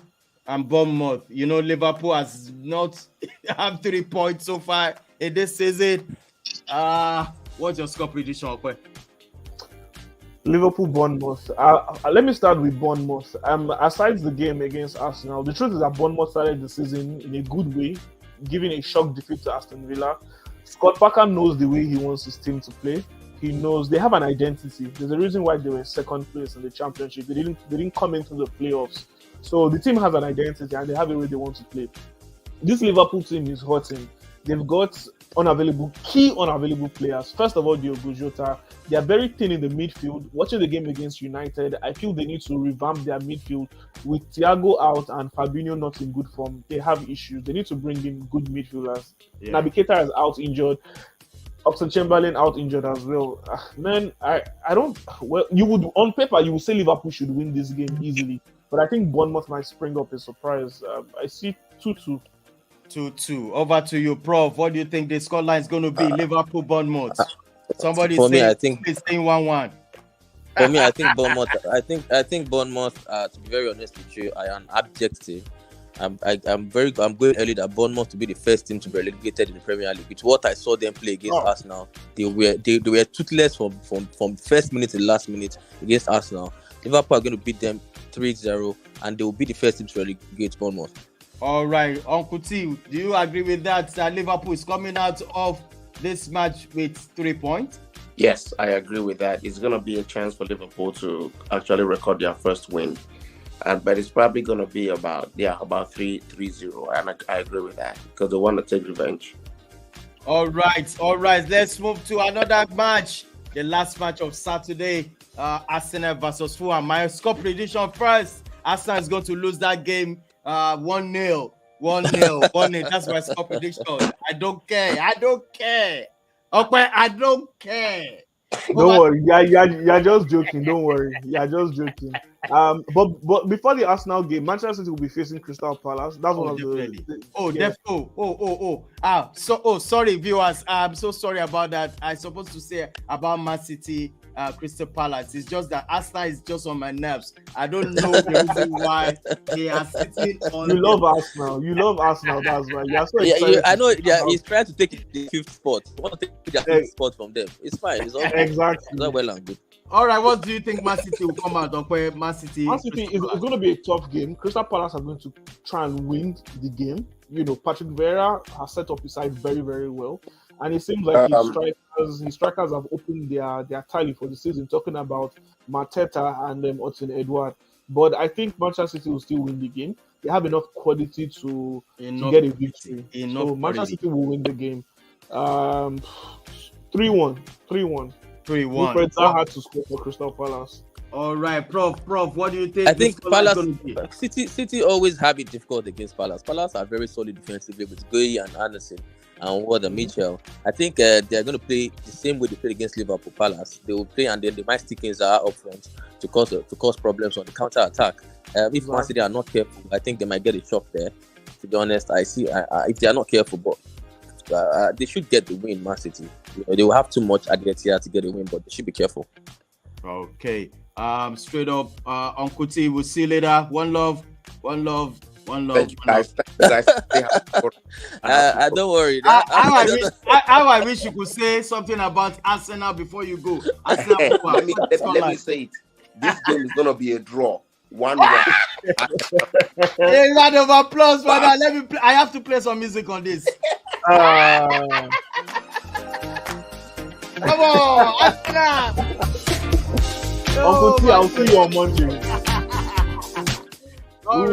and Bournemouth. You know, Liverpool has not have 3 points so far in this season. What's your score prediction, Okwe? Liverpool, Bournemouth. Let me start with Bournemouth. Aside the game against Arsenal, the truth is that Bournemouth started the season in a good way, giving a shock defeat to Aston Villa. Scott Parker knows the way he wants his team to play. He knows they have an identity. There's a reason why they were in second place in the championship. They didn't come into the playoffs. So the team has an identity and they have a way they want to play. This Liverpool team is hurting. They've got key unavailable players. First of all, Diogo Jota. They are very thin in the midfield. Watching the game against United, I feel they need to revamp their midfield. With Thiago out and Fabinho not in good form, they have issues. They need to bring in good midfielders. Yeah. Naby Keita is out injured. Oxlade-Chamberlain out injured as well. Man, I don't. Well, you would on paper you would say Liverpool should win this game easily, but I think Bournemouth might spring up a surprise. I see 2-2. 2-2. Over to you, Prof. What do you think the scoreline is going to be? Liverpool, Bournemouth. Somebody for saying, me, I think saying 1-1. For me, I think Bournemouth. I think Bournemouth. To be very honest with you, I am objective. I'm going early that Bournemouth to be the first team to be relegated in the Premier League. With what I saw them play against Arsenal, they were toothless from first minute to last minute against Arsenal. Liverpool are going to beat them 3-0, and they will be the first team to relegate Bournemouth. All right, Uncle T, do you agree with that? Liverpool is coming out of this match with 3 points? Yes, I agree with that. It's going to be a chance for Liverpool to actually record their first win. But it's probably going to be about 3-0. And I agree with that because they want to take revenge. All right. Let's move to another match. The last match of Saturday, Arsenal versus Fulham. My score prediction first. Arsenal is going to lose that game 1-0. 1-0. That's my score prediction. I don't care. Okay, I don't care. Don't worry. You're just joking. Don't worry. You're just joking. But before the Arsenal game, Manchester City will be facing Crystal Palace. That's one of the. Sorry, viewers. I'm so sorry about that. I'm supposed to say about Man City, Crystal Palace. It's just that Arsenal is just on my nerves. I don't know the reason why they are sitting on. You love Arsenal. That's why. You're so excited. I know. Yeah, he's trying to take the 5th spot. I want to take the 5th spot from them. It's fine. It's all exactly. It's all well and good. All right, what do you think Man City will come out of? Man City is going to be a tough game. Crystal Palace are going to try and win the game. You know, Patrick Vieira has set up his side very, very well. And it seems like his strikers have opened their tally for the season, talking about Mateta and Odsonne Edouard. But I think Manchester City will still win the game. They have enough quality to get a victory. So Manchester City will win the game. 3-1. 3-1. Wilfred Zaha to score for Crystal Palace. All right, Prof, what do you think? I think Palace, City always have it difficult against Palace. Palace are very solid defensively with Gueye and Anderson and Ward Mitchell. I think they're going to play the same way they played against Liverpool. Palace, they will play and then they might stick in Zaha up front to cause problems on the counter attack. If Man City are not careful, I think they might get a shock there. To be honest, I see if they are not careful, but they should get the win. Man City, they will have too much at the Etihad to get a win, but they should be careful. Okay. Straight up, Uncle T, we'll see you later. One love. Thank you, guys. Don't worry. I wish you could say something about Arsenal before you go. Arsenal, let me say it. This game is gonna be a draw. 1-1. A round of applause for that. Let me play. I have to play some music on this. Come on, Arsenal. Uncle T, I'll see you on Monday. On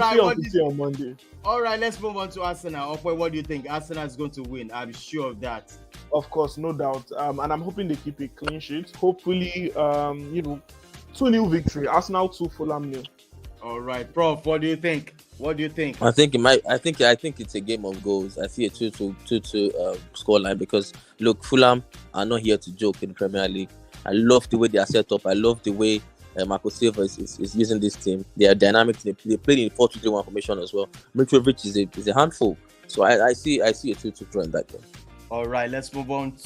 Monday. All right, let's move on to Arsenal. What do you think? Arsenal is going to win. I'm sure of that. Of course, no doubt. And I'm hoping they keep a clean sheet. Hopefully, 2-0 victory. Arsenal 2, Fulham 0. All right, Prof, what do you think? What do you think? I think it might. I think it's a game of goals. I see a 2-2 scoreline because look, Fulham are not here to joke in the Premier League. I love the way they are set up. I love the way Marco Silva is using this team. They are dynamic. They play in 4-2-3-1 formation as well. Mitrovic is a handful. So I see a 2-2 draw in that game. All right, let's move on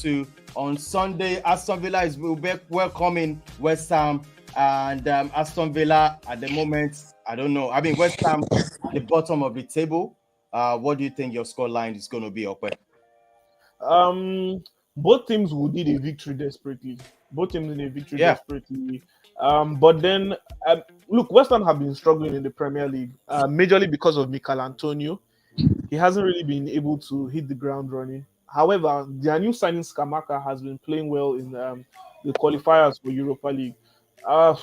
Sunday. Aston Villa is welcoming West Ham, and Aston Villa at the moment, I don't know. I mean, West Ham at the bottom of the table. What do you think your score line is going to be, Okwe? Both teams will need a victory desperately. Desperately. But then, look, West Ham have been struggling in the Premier League, majorly because of Mikel Antonio. He hasn't really been able to hit the ground running. However, their new signing Skamaka has been playing well in the qualifiers for Europa League. I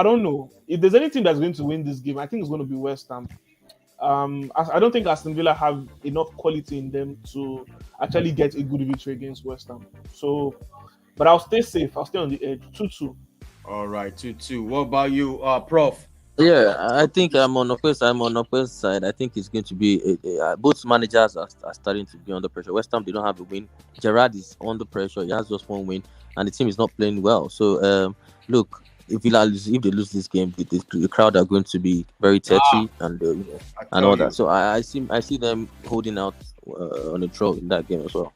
don't know. If there's anything that's going to win this game, I think it's going to be West Ham. I don't think Aston Villa have enough quality in them to actually get a good victory against West Ham. So, but I'll stay safe. I'll stay on the edge. 2-2. All right, 2-2. What about you, Prof? Yeah, I think I'm on Okwe's side. I think it's going to be both managers are starting to be under pressure. West Ham, they don't have a win. Gerrard is under pressure. He has just one win, and the team is not playing well. So, look, if they lose this game, the crowd are going to be very touchy and all that. So I see them holding out on a draw in that game as well.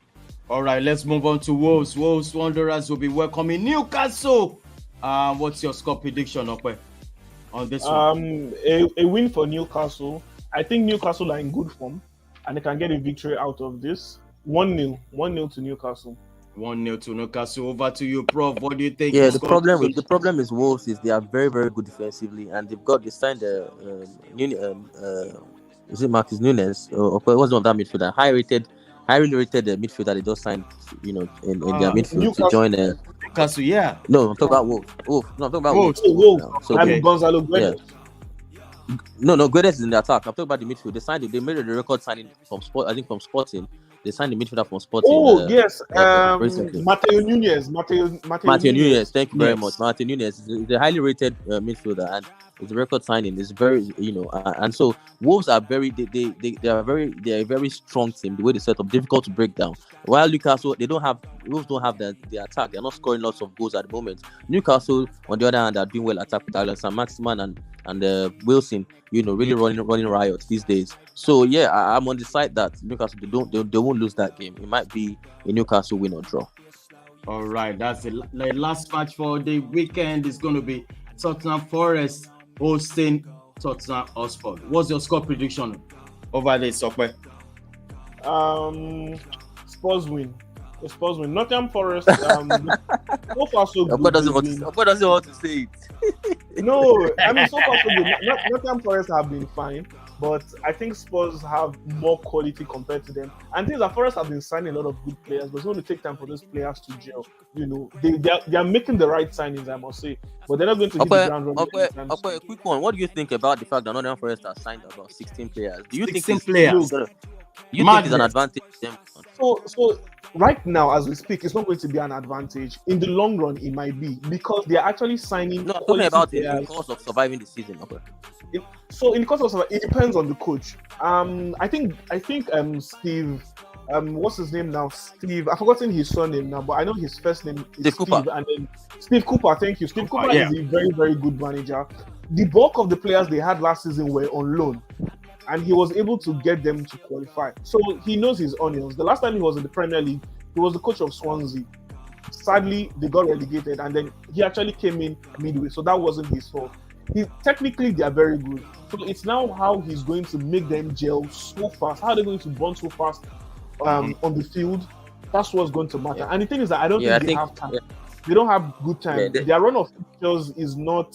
All right, let's move on to Wolves. Wolves Wanderers will be welcoming Newcastle. What's your score prediction, Okwe, on this one? A win for Newcastle. I think Newcastle are in good form, and they can get a victory out of this. 1-0 to Newcastle. 1-0 to Newcastle. Over to you, Prof. What do you think? Yeah, the problem is Wolves is they are very, very good defensively, and they signed is it Marcus Nunes or what's on that midfielder? Highly rated midfielder they just signed, in their midfield Newcastle. To join Newcastle. Yeah. No, I'm talking about Wolves. No, I'm talking about Wolves. So, I mean Gonzalo Guedes. Yeah. No, Guedes is in the attack. I'm talking about the midfield. They made a record signing from Sporting. They signed the midfielder from Sporting. Oh, yes. Mateo Nunes. Mateo Nunes. Thank you very much. Mateo Nunes is a highly rated midfielder, and it's a record signing. It's very, and so Wolves are they are a very strong team. The way they set up, difficult to break down. While Newcastle, Wolves don't have the attack. They're not scoring lots of goals at the moment. Newcastle, on the other hand, are doing well attack with Allen Saint-Maximin and Wilson, really running riots these days. So yeah, I'm on the side that Newcastle they won't lose that game. It might be a Newcastle win or draw. All right, that's the last match for the weekend. Is going to be Tottenham Forest hosting Tottenham Hotspur. What's your score prediction over this, Okwe? Spurs win. Nottingham Forest. So far so good. Okwe doesn't want to say it. No, I mean so far so good. Nottingham Forest have been fine, but I think Spurs have more quality compared to them. And things that Forest have been signing a lot of good players, but it's going to take time for those players to gel. They are making the right signings, I must say, but they're not going to hit the ground running. A quick one. What do you think about the fact that Nottingham Forest has signed about 16 players? Do you think 16 players? You think it's an advantage to them? So right now, as we speak, it's not going to be an advantage. In the long run, it might be because they are actually signing. No, I'm talking about it in the course of surviving the season. Okay. So in the course of it depends on the coach. I think Steve. What's his name now? Steve. I've forgotten his surname now, but I know his first name is Steve Cooper. And then Steve Cooper. Thank you. Steve Cooper is a very, very good manager. The bulk of the players they had last season were on loan, and he was able to get them to qualify. So he knows his onions. The last time he was in the Premier League, he was the coach of Swansea. Sadly, they got relegated, and then he actually came in midway, so that wasn't his fault. Technically, they are very good. So it's now how he's going to make them gel so fast. How are they going to bond so fast on the field? That's what's going to matter. Yeah. And the thing is that I don't think they have time. Yeah. They don't have good time. Yeah, their run of fixtures is not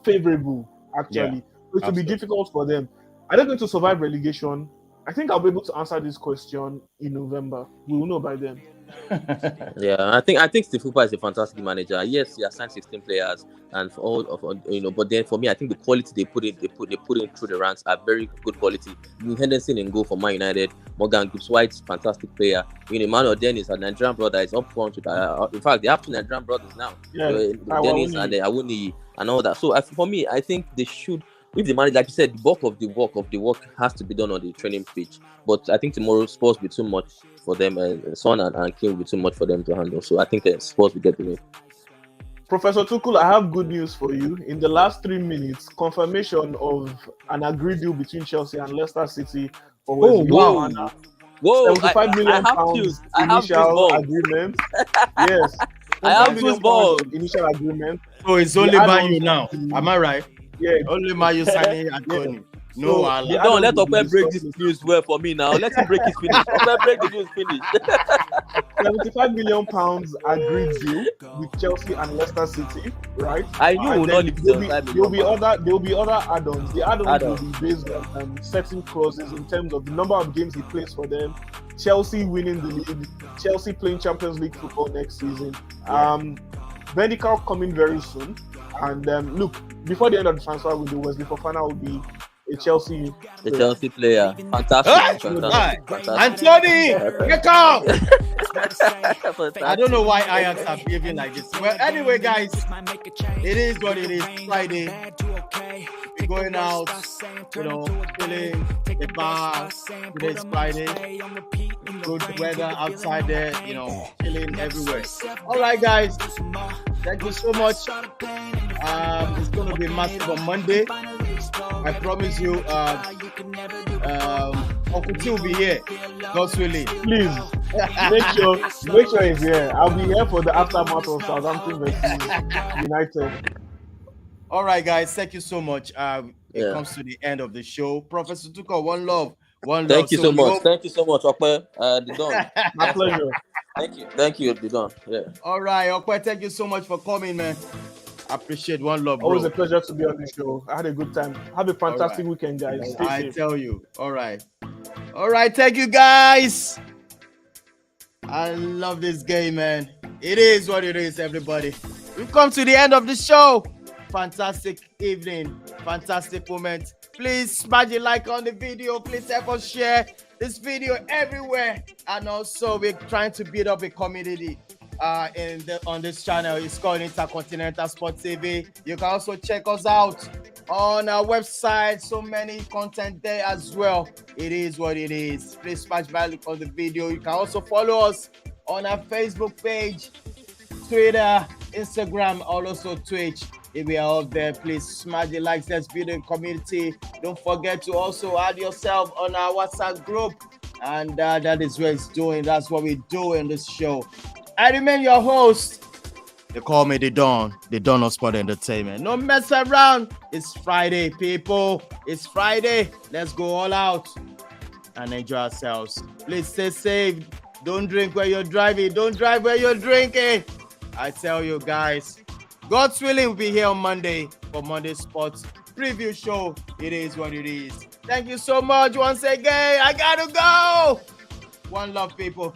favorable, actually. Yeah, it will be difficult for them. Are they going to survive relegation? I think I'll be able to answer this question in November. We will know by then. Yeah, I think Steve Cooper is a fantastic manager. Yes, he has signed 16 players, and for all of but then for me, I think the quality they put in through the ranks are very good quality. Henderson in goal for Man United, Morgan Gibbs-White, fantastic player. Emmanuel Dennis, a Nigerian brother, is up front with. In fact, they have two Nigerian brothers now. Yeah, Dennis and Awuni and all that. So for me, I think they should if the manager, like you said, the bulk of the work has to be done on the training pitch. But I think tomorrow Spurs will be too much for them, and Son and King will be too much for them to handle. So I think Spurs will get the win. Professor Tuchel, I have good news for you. In the last 3 minutes, confirmation of an agreed deal between Chelsea and Leicester City for Whoa! 75 million pounds initial agreement. Yes. I have football initial agreement. So it's only Man U now. Am I right? Yeah. Only Man U signing Anthony. No, don't let Okwe break this news well for me now. Let him break his finish. Okwe break the news finish. 75 million pounds agreed deal with Chelsea and Leicester City, right? I knew we'll not leave there'll be other add-ons. The add-ons will be based on certain clauses in terms of the number of games he plays for them, Chelsea winning the league, Chelsea playing Champions League football next season. Medical coming very soon. And look, before the end of the transfer window, Wesley Fofana will be a Chelsea player. Fantastic. Anthony, get out! I don't know why Ajax are behaving like this. Well, anyway, guys, it is what it is. Friday. We're going out, chilling the bar. Today's Friday. Good weather outside there, chilling everywhere. All right, guys. Thank you so much. It's going to be massive on Monday. I promise you, Uncle T will be here. God's willing. Please, make sure he's here. I'll be here for the aftermath of Southampton versus United. All right, guys. Thank you so much. It comes to the end of the show. Professor Tuchel, one love. Thank you so much. Thank you so much, Okwe. My pleasure. Thank you, Didon. Yeah. All right, Okwe. Thank you so much for coming, man. I appreciate one love, bro. Always a pleasure to be on the show. I had a good time. Have a fantastic weekend, guys. Stay safe. Tell you. All right. Thank you, guys. I love this game, man. It is what it is, everybody. We've come to the end of the show. Fantastic evening. Fantastic moment. Please smash the like on the video. Please help us share this video everywhere. And also, we're trying to build up a community on this channel. It's called Intercontinental Sport TV. You can also check us out on our website. So many content there as well. It is what it is. Please smash the like on the video. You can also follow us on our Facebook page, Twitter, Instagram, also Twitch. If we are up there, please smash the likes. Let's build a community. Don't forget to also add yourself on our WhatsApp group. And that is what it's doing. That's what we do in this show. I remain your host. They call me the Don of Sport Entertainment. No mess around. It's Friday, people. It's Friday. Let's go all out and enjoy ourselves. Please stay safe. Don't drink where you're driving. Don't drive where you're drinking. I tell you guys, God's willing, we'll be here on Monday for Monday Sports Preview Show. It is what it is. Thank you so much once again. I gotta go. One love, people.